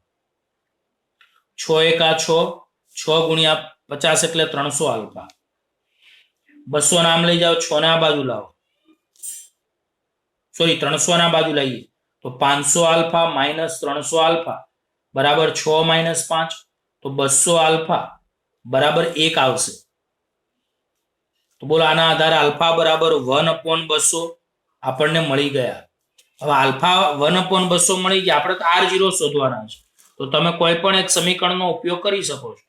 6 એકા 6, 6 ગુણ્યા 50 એટલે 300 આલ્ફા, 200 નામ લઈ જાઓ, 6 ને આ બાજુ લાવો, સોરી 300 ના બાજુ લઈએ તો 500 આલ્ફા માઇનસ 300 આલ્ફા બરાબર 6 માઇનસ 5, તો 200 આલ્ફા બરાબર 1 આવશે. તો બોલો આના આધારે આલ્ફા બરાબર 1/200 આપણને મળી ગયા. હવે આલ્ફા 1/200 મળી ગયા, આપણે તો R0 શોધવાના છે, તો તમે કોઈ પણ એક સમીકરણનો ઉપયોગ કરી શકો છો.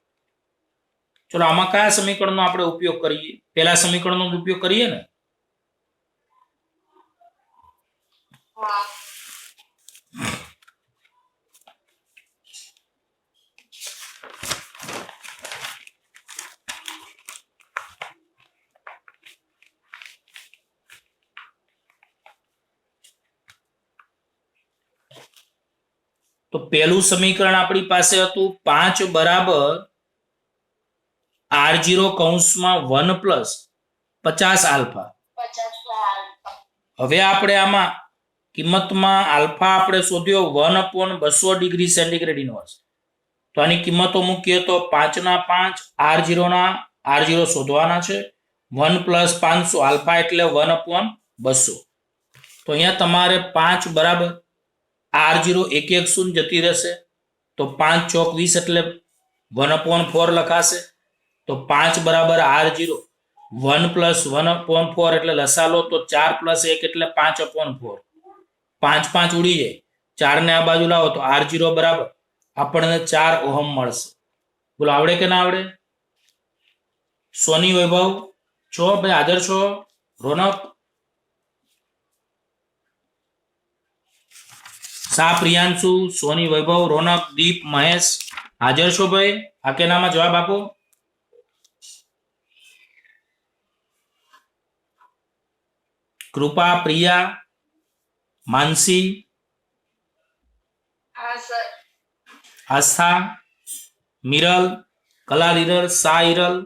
ચલો આમાં કયા સમીકરણનો આપણે ઉપયોગ કરીએ? પહેલા સમીકરણનો ઉપયોગ કરીએ ને. તો પહેલું સમીકરણ આપણી પાસે હતું 5 બરાબર R0 કૌંસમાં 1 પ્લસ 50 આલ્ફા. હવે આપણે આમાં કિંમતમાં આલ્ફા આપણે શોધ્યો 1/200 ડિગ્રી સેન્ટીગ્રેડ ઇનવર્સ. તો આની કિંમતો મૂકીએ તો 5 ના 5 R0 શોધવાના છે, 1 પ્લસ 500 આલ્ફા એટલે 1/200. તો અહીંયા તમારે 5 બરાબર R0 1 શૂન્ય જતી રહેશે, તો 5 ચોક 20 એટલે 1/4 લખાશે. તો 5 બરાબર R0 1 પ્લસ 1/4 એટલે લસા લો તો 4 પ્લસ 1 એટલે 5/4, 5 5 ઉડી જાય, 4 ને આ બાજુ લાવો તો R0 બરાબર આપણને 4 ઓહમ મળશે. બોલો આવડે કે ના આવડે? સોની, વૈભવ છો ભાઈ, હાજર છો? રોનક, સા, પ્રિયાંશુ, સોની, વૈભવ, રોનક, દીપ, મહેશ હાજર છો ભાઈ? આ કે નામાં જવાબ આપો. કૃપા, પ્રિયા, માનસી, આસ્થા, મિરલ, કલા હિરલ, સા હિરલ.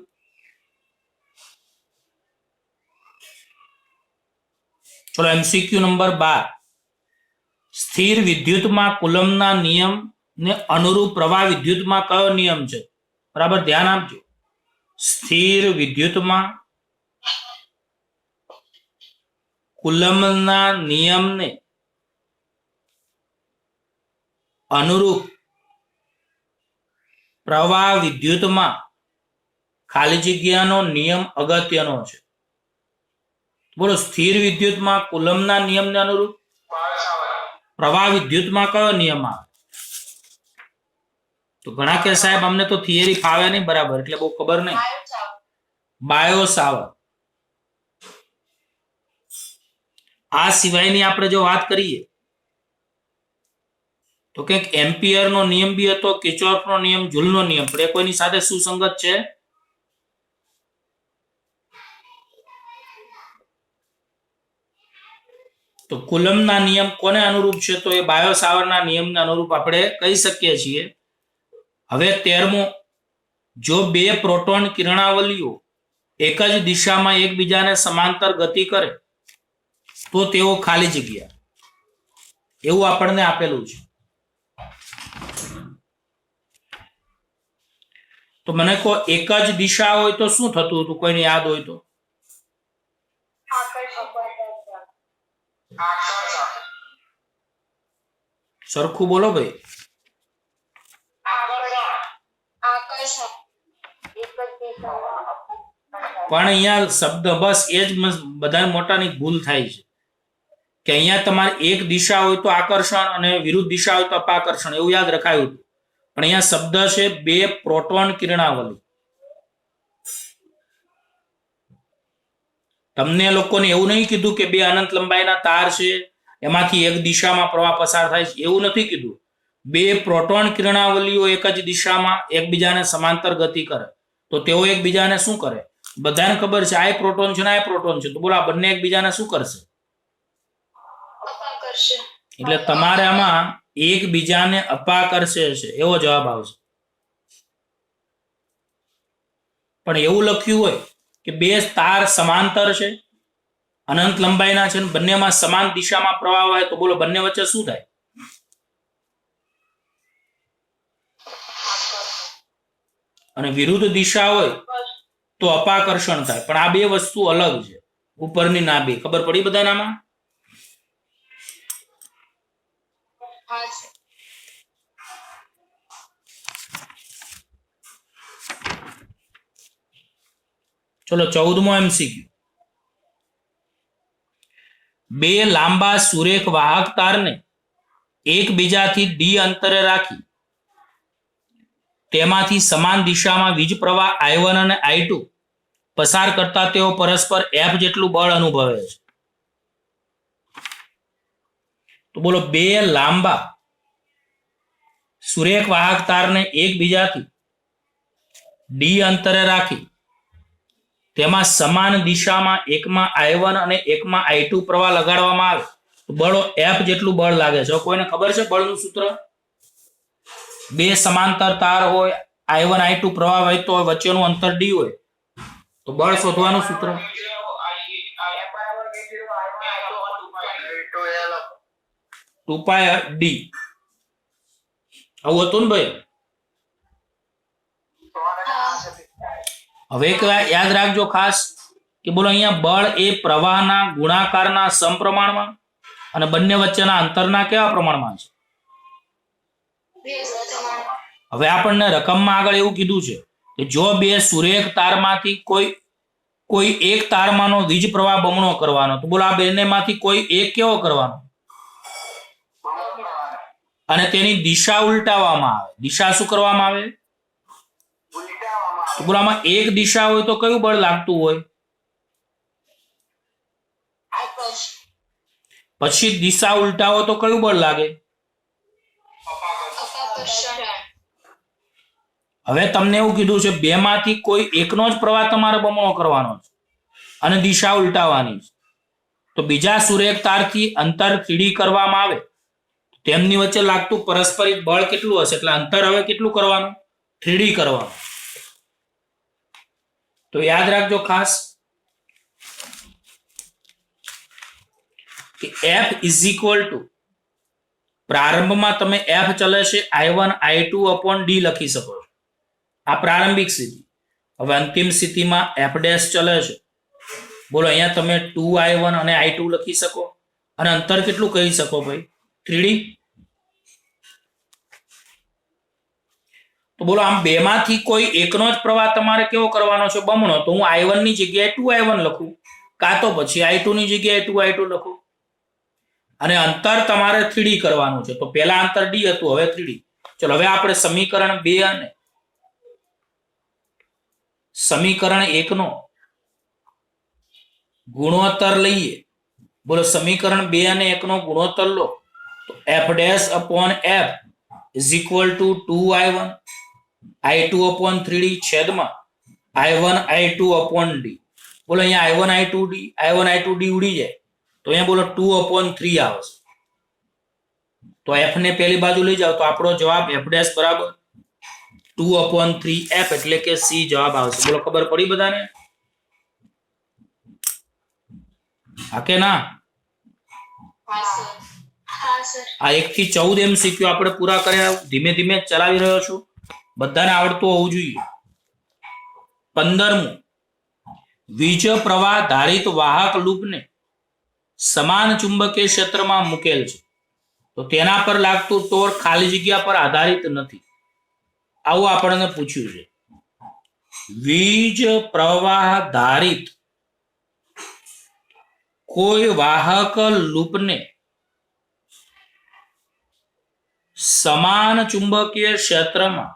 ચલો એમસીક્યુ નંબર 12. સ્થિર વિદ્યુતમાં કુલમ્બના નિયમ ને અનુરૂપ પ્રવાહ વિદ્યુતમાં કયો નિયમ છે? બરાબર ધ્યાન આપજો. સ્થિર વિદ્યુતમાં કુલમ્બના નિયમને અનુરૂપ પ્રવાહ વિદ્યુતમાં ખાલી જગ્યાનો નિયમ અગત્યનો છે. બોલો સ્થિર વિદ્યુતમાં કુલમ્બના નિયમને અનુરૂપ પ્રવાહ વિદ્યુતમાં કયો નિયમ આવે? તો ઘણા કે સાહેબ અમને તો થિયરી ફાવે નહીં બરાબર, એટલે બહુ ખબર નહીં. Biot Savart. આ સિવાયની આપણે જો વાત કરીએ તો કંઈક એમ્પિયરનો નિયમ બી હતો, કિર્ચોફનો નિયમ, જૂલનો નિયમ, પણ એ કોઈની સાથે સુસંગત છે? તો કુલમ્બના નિયમ કોને અનુરૂપ છે? તો એ બાયો સાવર્ટના નિયમને અનુરૂપ આપણે કહી શકીએ છીએ. હવે 13મો, જો બે પ્રોટોન કિરણાવલીઓ એક જ દિશામાં એકબીજાને સમાંતર ગતિ કરે તો તેઓ ખાલી જગ્યા, એવું આપણને આપેલું છે. તો મને કહો એક જ દિશા હોય તો શું થતું હતું? કોઈને યાદ હોય તો? સરખું બોલો ભાઈ. પણ અહીંયા શબ્દ બસ એ જ બધા મોટાની ભૂલ થાય છે કે અહીંયા તમારે એક દિશા હોય તો આકર્ષણ અને વિરુદ્ધ દિશા હોય તો અપાકર્ષણ, એવું યાદ રખાયું હતું. પણ અહીંયા શબ્દ છે બે પ્રોટોન કિરણાવલી. તમને લોકોને એવું નહીં કીધું કે બે અનંત લંબાઈના તાર છે એમાંથી એક દિશામાં પ્રવાહ પસાર થાય છે, એવું નથી કીધું. બે પ્રોટોન કિરણાવલીઓ એક જ દિશામાં એકબીજાને સમાંતર ગતિ કરે તો તેઓ એકબીજાને શું કરે? બધાને ખબર છે આ પ્રોટોન છે ને આ પ્રોટોન છે, તો બોલો આ બંને એકબીજાને શું કરશે? એટલે તમારે આમાં એકબીજાને અપાકર્ષે છે એવો જવાબ આવશે. પણ એવું લખ્યું હોય કે બે તાર સમાંતર છે અનંત લંબાઈના છે, બંનેમાં સમાન દિશામાં પ્રવાહ હોય તો બોલો બંને વચ્ચે શું થાય? અને વિરુદ્ધ દિશા હોય તો અપાકર્ષણ થાય. પણ આ બે વસ્તુ અલગ છે, ઉપરની ના બે. ખબર પડી બધાને આમાં? ચલો 14મો MCQ. બે લાંબા સુરેખ વાહક તારને એકબીજાથી d અંતરે રાખી તેમાંથી સમાન દિશામાં વીજ પ્રવાહ I1 અને I2 પસાર કરતા તેઓ પરસ્પર F જેટલું બળ અનુભવે છે. તો બોલો બે લાંબા સુરેખ વાહક તારને એકબીજાથી d અંતરે રાખી તેમાં સમાન દિશામાં એકમાં I1 અને એકમાં I2 પ્રવાહ લગાડવામાં આવે તો બળો F જેટલું બળ લાગે છે. કોઈને ખબર છે બળનું સૂત્ર? બે સમાંતર તાર હોય, I1 I2 પ્રવાહ વહેતો હોય, વચ્ચેનું અંતર d હોય તો બળ શોધવાનું સૂત્ર 2πd. આવું હતું ને ભાઈ? હવે યાદ રાખજો ખાસ કે બોલો અહીંયા બળ એ પ્રવાહના ગુણાકારના સમપ્રમાણમાં અને બંને વચ્ચેના અંતરના કેવા પ્રમાણમાં છે? હવે આપણને રકમમાં આગળ એવું કીધું છે કે જો બે સુરેખ તારમાંથી કોઈ એક તારમાંનો વીજ પ્રવાહ બમણો કરવાનો તો બોલો આ બંનેમાંથી કોઈ એક કેવો કરવાનો અને તેની દિશા ઉલટાવવામાં આવે. દિશા શું કરવામાં આવે? તો બોલો આમાં એક દિશા હોય તો કયું બળ લાગતું હોય? પછી દિશા ઉલટાવો તો કયું બળ લાગે? હવે તમને એવું કીધું છે બેમાંથી કોઈ એકનો જ પ્રવાહ તમારે બમણો કરવાનો છે અને દિશા ઉલટાવવાની છે. તો બીજા સુરેખ તારથી અંતર 3d કરવામાં આવે તેમની વચ્ચે લાગતું પરસ્પરિક બળ કેટલું હશે? એટલે અંતર હવે કેટલું કરવાનું? 3d કરવાનું. તો યાદ રાખજો ખાસ કે F ઇઝ ઇક્વલ ટુ પ્રારંભમાં તમે F ચલે છે I1 I2 upon d લખી શકો છો. આ પ્રારંભિક સ્થિતિ. હવે અંતિમ સ્થિતિમાં F' ચલે છે. બોલો અહીંયા તમે 2I1 અને I2 લખી શકો અને અંતર કેટલું કહી શકો ભાઈ? 3d. તો બોલો આમ બેમાંથી કોઈ એકનો જ પ્રવાહ તમારે કેવો કરવાનો છે? બમણો. તો હું I1 ની જગ્યાએ 2I1 લખું કાં તો પછી I2 ની જગ્યાએ 2I2 લખું અને અંતર તમારે 3d કરવાનું છે. તો પહેલા અંતર d હતું, હવે 3d. ચલો હવે આપણે સમીકરણ 2 અને સમીકરણ 1 નો ગુણોત્તર લઈએ. બોલો સમીકરણ 2 અને 1 નો ગુણોત્તર લો તો F' upon F is equal to 2I1 I2 upon 3d છેદમાં I1 I2 upon d. બોલો અહીંયા I1 I2 d ઉડી જાય તો અહીંયા બોલો 2 upon 3 આવશે. તો F ને પહેલી બાજુ લઈ જાઓ તો આપણો જવાબ F' બરાબર 2 upon 3F એટલે કે C જવાબ આવશે. બોલો ખબર પડી બધાને? હા કે ના? આ 1 થી 14 MCQ આપણે પૂરા કર્યા. ધીમે ધીમે ચલાવી રહ્યો છું, બધાને આવડતું હોવું જોઈએ. 15મું વીજ પ્રવાહ ધારિત વાહક લૂપને સમાન ચુંબકીય ક્ષેત્રમાં મૂકેલ છે તો તેના પર લાગતું ટોર્ક ખાલી જગ્યા પર આધારિત નથી. આવું આપણને પૂછ્યું છે. વીજ પ્રવાહ ધારિત કોઈ વાહક લૂપને સમાન ચુંબકીય ક્ષેત્રમાં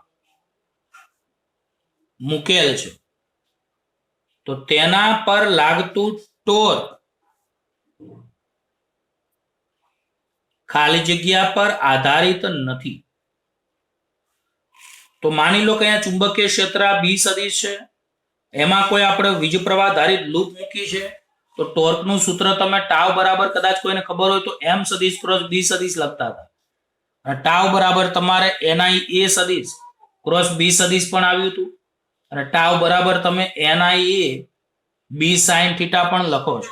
મૂકેલ છે તો તેના પર લાગતું ટોર્ક ખાલી જગ્યા પર આધારિત નથી. તો માની લો કે અહીંયા ચુંબકીય ક્ષેત્ર B સદિશ છે, એમાં કોઈ આપણે વીજ પ્રવાહ ધારિત લૂપ મૂકી છે તો ટોર્કનું સૂત્ર તમે ટાઉ બરાબર કદાચ કોઈને ખબર હોય તો M સદિશ ક્રોસ B સદિશ લખતા હતા અને ટાઉ બરાબર તમારે NI A સદિશ ક્રોસ B સદિશ પણ આવ્યું હતું અને ટાઉ બરાબર તમે NI A B sin theta પણ લખો છો.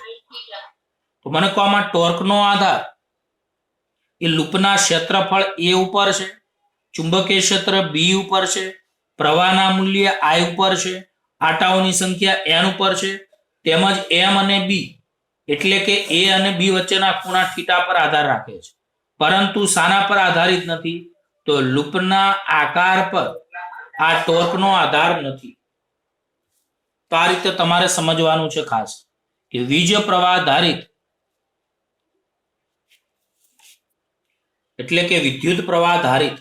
તો મને કહો આમાં ટોર્કનો આધાર એ લૂપના ક્ષેત્રફળ a ઉપર છે, ચુંબકીય ક્ષેત્ર b ઉપર છે, પ્રવાહના મૂલ્ય I ઉપર છે, આંટાઓની સંખ્યા n ઉપર છે, તેમજ m અને b એટલે કે a અને b વચ્ચેના ખૂણા થીટા પર આધાર રાખે છે, પરંતુ શાના પર આધારિત નથી? તો લૂપના આકાર પર આ ટોર્કનો આધાર નથી. તો આ રીતે તમારે સમજવાનું છે ખાસ કે વીજ પ્રવાહ આધારિત એટલે કે વિદ્યુત પ્રવાહ આધારિત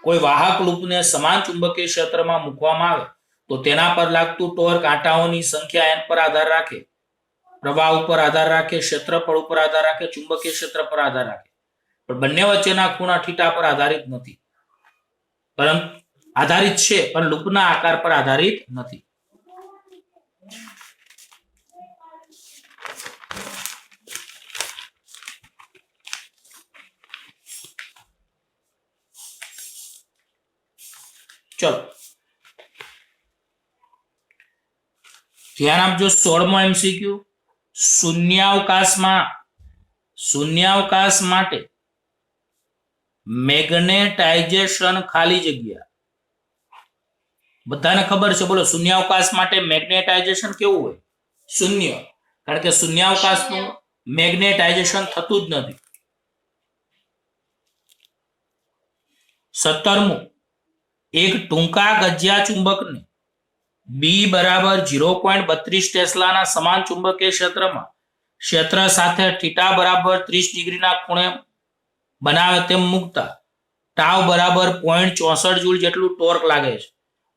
કોઈ વાહક લૂપને સમાન ચુંબકીય ક્ષેત્રમાં મૂકવામાં આવે તો તેના પર લાગતું ટોર્ક આંટાઓની સંખ્યા n પર આધાર રાખે, પ્રવાહ ઉપર આધાર રાખે, ક્ષેત્રફળ ઉપર આધાર રાખે, ચુંબકીય ક્ષેત્ર પર આધાર રાખે, પણ બંને વચ્ચેના ખૂણા થીટા પર આધારિત નથી. પરંતુ આધારિત છે પણ લૂપના આકાર પર આધારિત નથી. ચલો ધ્યાન આપજો. 16મો MCQ, શૂન્યાવકાશ માટે મેગ્નેટાઇઝેશન ખાલી જગ્યા. બધાને ખબર છે, બોલો શૂન્યાવકાશ માટે મેગ્નેટાઇઝેશન કેવું હોય? શૂન્ય. કારણ કે શૂન્યાવકાશનું મેગ્નેટાઇઝેશન થતું જ નથી. 17મું, એક ટૂંકા ગજિયા ચુંબકને B બરાબર 0.32 ટેસ્લાના સમાન ચુંબકીય ક્ષેત્રમાં ક્ષેત્ર સાથે થીટા બરાબર 30 ડિગ્રીના ખૂણે બનાવે તેમ મૂકતા ટાઉ બરાબર 0.64 જૂલ જેટલું ટોર્ક લાગે છે.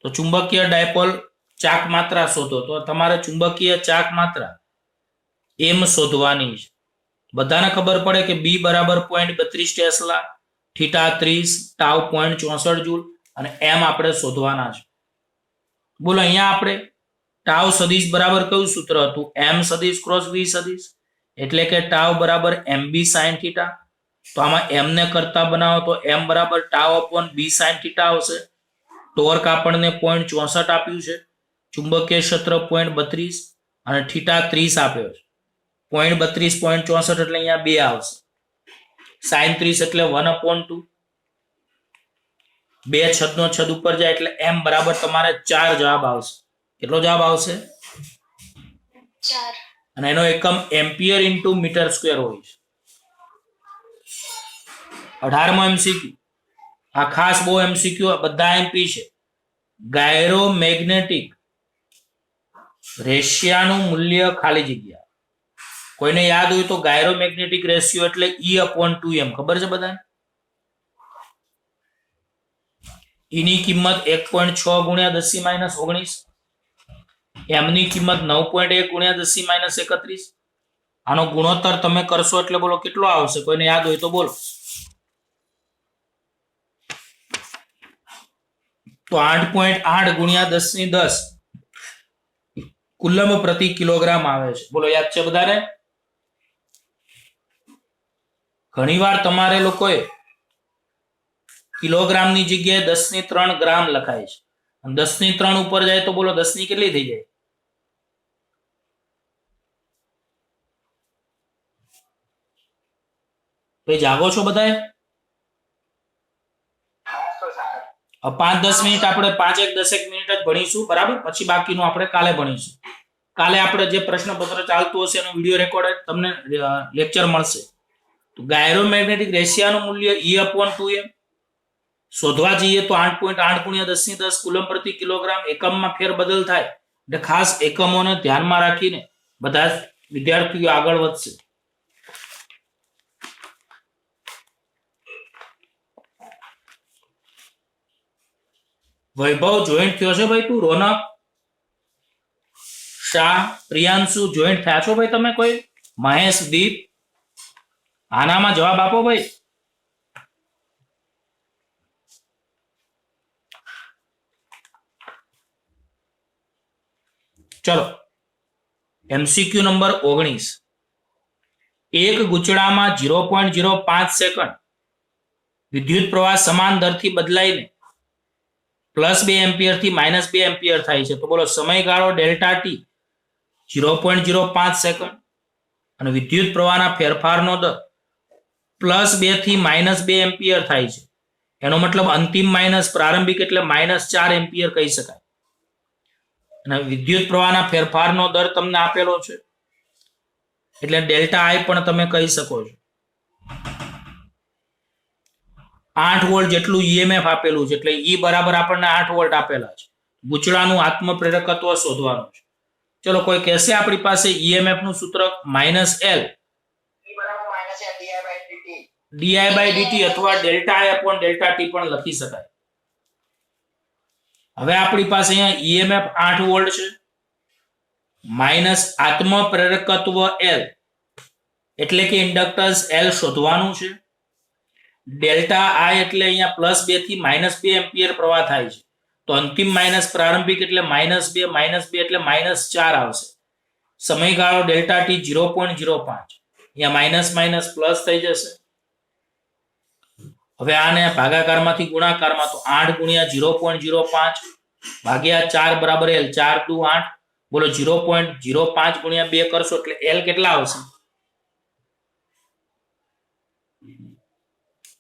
તો ચુંબકીય ડાયપોલ ચાક માત્રા શોધો. તો તમારે ચુંબકીય ચાક માત્રા m શોધવાની છે. બધાને ખબર પડે કે B બરાબર 0.32 ટેસ્લા, થીટા 30, ટાઉ 0.64 જૂલ અને m આપણે શોધવાના છે. બોલો અહીંયા આપણે ટાઉ સદિશ બરાબર કયું સૂત્ર હતું? m સદિશ ક્રોસ v સદિશ, એટલે કે ટાઉ બરાબર mb sin થીટા. તો આમાં m ને કરતા બનાવો તો m બરાબર tau upon b sin theta આવશે. ટોર્ક આપણને 0.64 આપ્યું છે, ચુંબકીય ક્ષેત્ર 0.32 અને થીટા 30 આપ્યો છે. 0.32 0.64 એટલે અહીંયા 2 આવશે. sin 30 એટલે 1/2. 2 છેદનો છેદ ઉપર જાય એટલે m બરાબર તમારે 4 જવાબ આવશે. કેટલો જવાબ આવશે? 4. અને એનો એકમ એમ્પિયર ઇન્ટુ મીટર સ્ક્વેર હોય છે. 18મો MCQ, આ ખાસ બહુ MCQ બધા MP છે. ગાયરોમેગ્નેટિક રેશિયાનું મૂલ્ય ખાલી જગ્યા. કોઈને યાદ હોય તો ગાયરોમેગ્નેટિક રેશિયો એટલે E/2m ખબર છે બધાને? ની કિંમત 1.6 ગુણ્યા 10 - 19, m ની કિંમત 9.1 ગુણ્યા 10 - 31. આનો ગુણોત્તર તમે કરશો એટલે બોલો કેટલો આવશે? કોઈને યાદ હોય તો બોલો. તો 8.8 ગુણ્યા 10 કુલમ પ્રતિ કિલોગ્રામ આવે છે. બોલો યાદ છે બધાને? ઘણીવાર તમારે લોકોએ કિલોગ્રામની જગ્યાએ 10³ ગ્રામ લખાય છે, અને 10³ ઉપર જાય તો બોલો 10 ની કેટલી થઈ જાય? ભાઈ જાગો છો બધાએ? 5-10 મિનિટ આપણે 5-10 મિનિટ જ ભણીશું, બરાબર? પછી બાકીનું આપણે કાલે ભણીશું. કાલે આપણે જે પ્રશ્નપત્ર ચાલતું હશે એનો વિડીયો રેકોર્ડ તમને લેક્ચર મળશે. તો ગાયરોમેગ્નેટિક રેશિયાનું મૂલ્ય E/2m શોધવા જઈએ તો 8.8 ગુણ્યા 10 કુલમ પ્રતિ કિલોગ્રામ. એકમમાં ફેરબદલ થાય એટલે ખાસ એકમોને ધ્યાનમાં રાખીને બધા વિદ્યાર્થીઓ આગળ વધશે. વૈભવ જોઈન્ટ થયો છે ભાઈ તું? રોનક, શાહ, પ્રિયાંશુ જોઈન્ટ થયા છો ભાઈ તમે? કોઈ મહેશ, દીપ, આનામાં જવાબ આપો ભાઈ. ચલો MCQ નંબર 19, એક ગુચડામાં 0.05 સેકન્ડ વિદ્યુત પ્રવાહ સમાન દરથી બદલાઈને +2 એમ્પિયર થી -2 એમ્પિયર થાય છે. તો બોલો સમયગાળો ડેલ્ટા ટી 0.05 સેકન્ડ. અને વિદ્યુત પ્રવાહના ફેરફારનો દર +2 થી -2 એમ્પિયર થાય છે. એનો મતલબ અંતિમ માઇનસ પ્રારંભિક એટલે -4 એમ્પિયર કહી શકાય. અને વિદ્યુત પ્રવાહના ફેરફારનો દર તમને આપેલો છે એટલે ડેલ્ટા આઈ પણ તમે કહી શકો છો. 8 વોલ્ટ જેટલું ઈએમએફ આપેલું છે એટલે ઈ બરાબર આપણને 8 વોલ્ટ આપેલા છે. ગૂંચળાનું આત્મપ્રેરકત્વ શોધવાનું છે. ચલો કોઈ કહેશે આપણી પાસે ઈએમએફ નું સૂત્ર -L di/dt અથવા delta I upon delta t પણ લખી શકાય. હવે આપણી પાસે અહીંયા ઈએમએફ 8 વોલ્ટ છે માઇનસ આત્મપ્રેરકત્વ L એટલે કે ઇન્ડક્ટન્સ L શોધવાનું છે. ડેલ્ટા I એટલે અહીંયા +2 થી -2 એમ્પિયર પ્રવાહ થાય છે તો અંતિમ માઇનસ પ્રારંભિક એટલે -2 એટલે -4 આવશે. સમયગાળો ડેલ્ટા t 0.05 અહીંયા માઇનસ માઇનસ પ્લસ થઈ જશે. હવે આને ભાગાકારમાંથી ગુણાકારમાં તો 8 ગુણ્યા 0.05 ભાગ્યા 4 બરાબર L 4 દુ 8 બોલો 0.05 ગુણ્યા 2 કરશો એટલે L કેટલા આવશે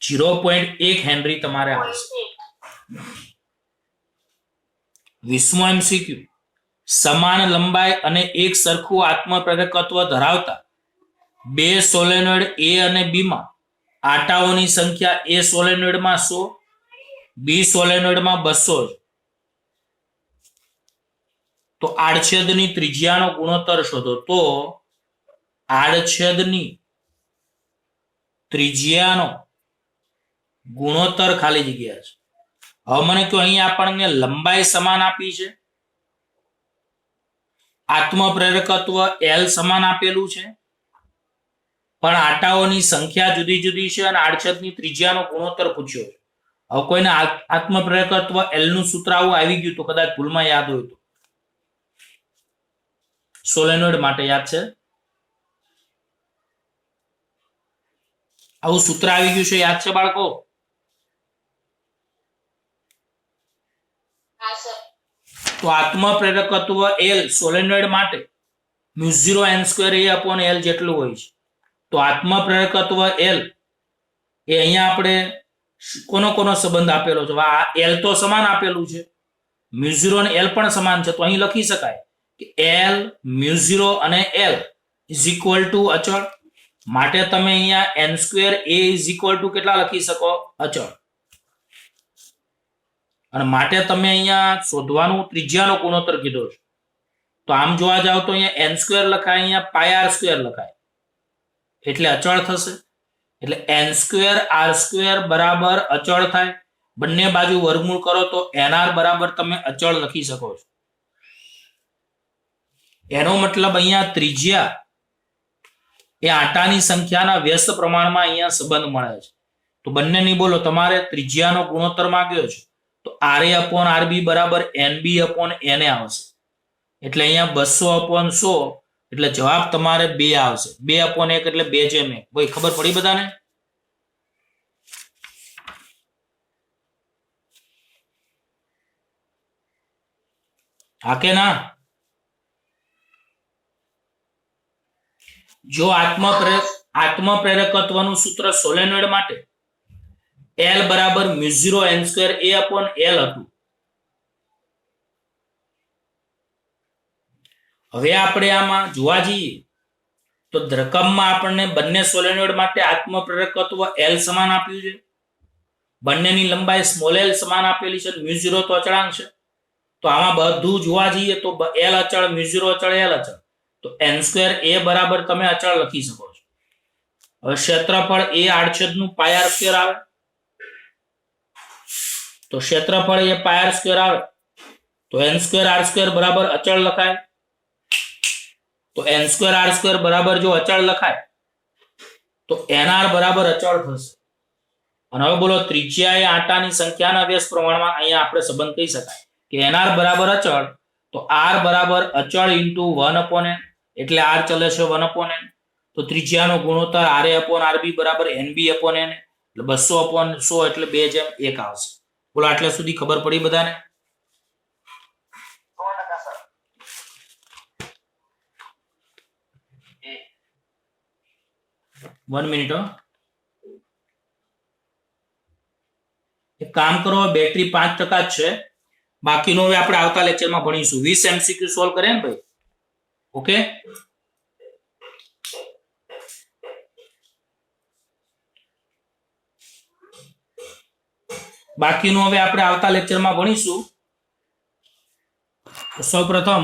0.1 હેનરી તમારે આવશે. 20મો MCQ સમાન લંબાઈ અને એક સરખું આત્મપ્રેરકત્વ ધરાવતા બે સોલેનોઇડ A અને B માં આટાઓની સંખ્યા A સોલેનોઇડમાં 100 B સોલેનોઇડમાં 200 તો આડછેદની ત્રિજ્યાનો ગુણોત્તર શોધો. તો આડછેદની ત્રિજ્યાનો ગુણોત્તર ખાલી જગ્યા છે. હવે મને કહો અહીંયા આપણને લંબાઈ સમાન આપી છે, આત્મપ્રેરકત્વ L સમાન આપેલું છે, પણ આટાઓની સંખ્યા જુદી જુદી છે અને આડછેદની ત્રિજ્યાનો ગુણોત્તર પૂછ્યો છે. હવે કોઈને આત્મપ્રેરકત્વ L નું સૂત્ર આવું આવી ગયું તો કદાચ ભૂલમાં યાદ હોય તો સોલેનોઇડ માટે યાદ છે આવું સૂત્ર આવી ગયું છે યાદ છે બાળકો? તો આત્મપ્રેરકત્વ L સોલેનોઇડ માટે μ0n²A/L જેટલું હોય છે. તો આત્મપ્રેરકત્વ L એ અહીંયા આપણે કોનો સંબંધ આપેલો છે? આ L તો સમાન આપેલું છે, μ0 અને L પણ સમાન છે તો અહીં લખી શકાય કે L μ0 અને L = અચળ. માટે તમે અહીંયા n²A કેટલા લખી શકો? અચળ. અને માટે તમે અહીંયા શોધવાનું ત્રિજ્યાનો ગુણોત્તર કીધો છે તો આમ જોવા જાવ તો અહીંયા n² લખાય, અહીંયા πr² લખાય એટલે અચળ થશે. એટલે n²r² બરાબર અચળ થાય. બંને બાજુ વર્ગમૂળ કરો તો nr બરાબર તમે અચળ લખી શકો છો. એનો મતલબ અહીંયા ત્રિજ્યા એ આટાની સંખ્યાના વ્યસ્ત પ્રમાણમાં અહીંયા સંબંધ મળે છે. તો બંનેની બોલો તમારે ત્રિજ્યાનો ગુણોત્તર માંગ્યો છે તો RA/RB બરાબર NB/NA આવશે. એટલે અહીંયા 200/100 એટલે જવાબ તમારે 2 આવશે. 2/1 એટલે 2/1. કોઈ ખબર પડી બધાને? હા કે ના? જો આત્મપ્રેરકત્વનું સૂત્ર સોલેનોઇડ માટે L બરાબર μ0n²A/L હતું. હવે આપણે આમાં જોવા જઈએ તો રકમમાં આપણને બંને સોલેનોઇડ માટે આત્મપ્રેરકત્વ L સમાન આપ્યું છે, બંનેની લંબાઈ l સમાન આપેલી છે, μ0 તો અચળાંક છે. તો આમાં બધું જોવા જઈએ તો L અચળ, μ0 અચળ, L અચળ. તો n²A બરાબર તમે અચળ લખી શકો છો. હવે ક્ષેત્રફળ A આડછેદનું πr² આવે તો ક્ષેત્રફળ એ πr² આવે તો n²r² બરાબર અચળ લખાય. તો n²r² બરાબર જો અચળ લખાય તો nr બરાબર અચળ થશે. અને હવે બોલો ત્રિજ્યા એ આટાની સંખ્યાના વ્યસ્ત પ્રમાણમાં અહીંયા આપણે સંબંધ કહી શકાય કે nr બરાબર અચળ તો r બરાબર અચળ * 1/n એટલે r ચલે છે 1/n. તો ત્રિજ્યાનો ગુણોત્તર RA/RB બરાબર NB/NA એટલે 200/100 એટલે 2/1 આવશે. બોલો આટલા સુધી ખબર પડી બધાને? 1 મિનિટ. એક કામ કરો, બેટરી 5% જ છે, બાકીનું હવે આપણે આવતા લેક્ચરમાં ભણીશું. 20 MCQ સોલ્વ કરે ને ભાઈ. ઓકે, બાકીનું હવે આપણે આવતા લેક્ચરમાં ભણીશું. સૌપ્રથમ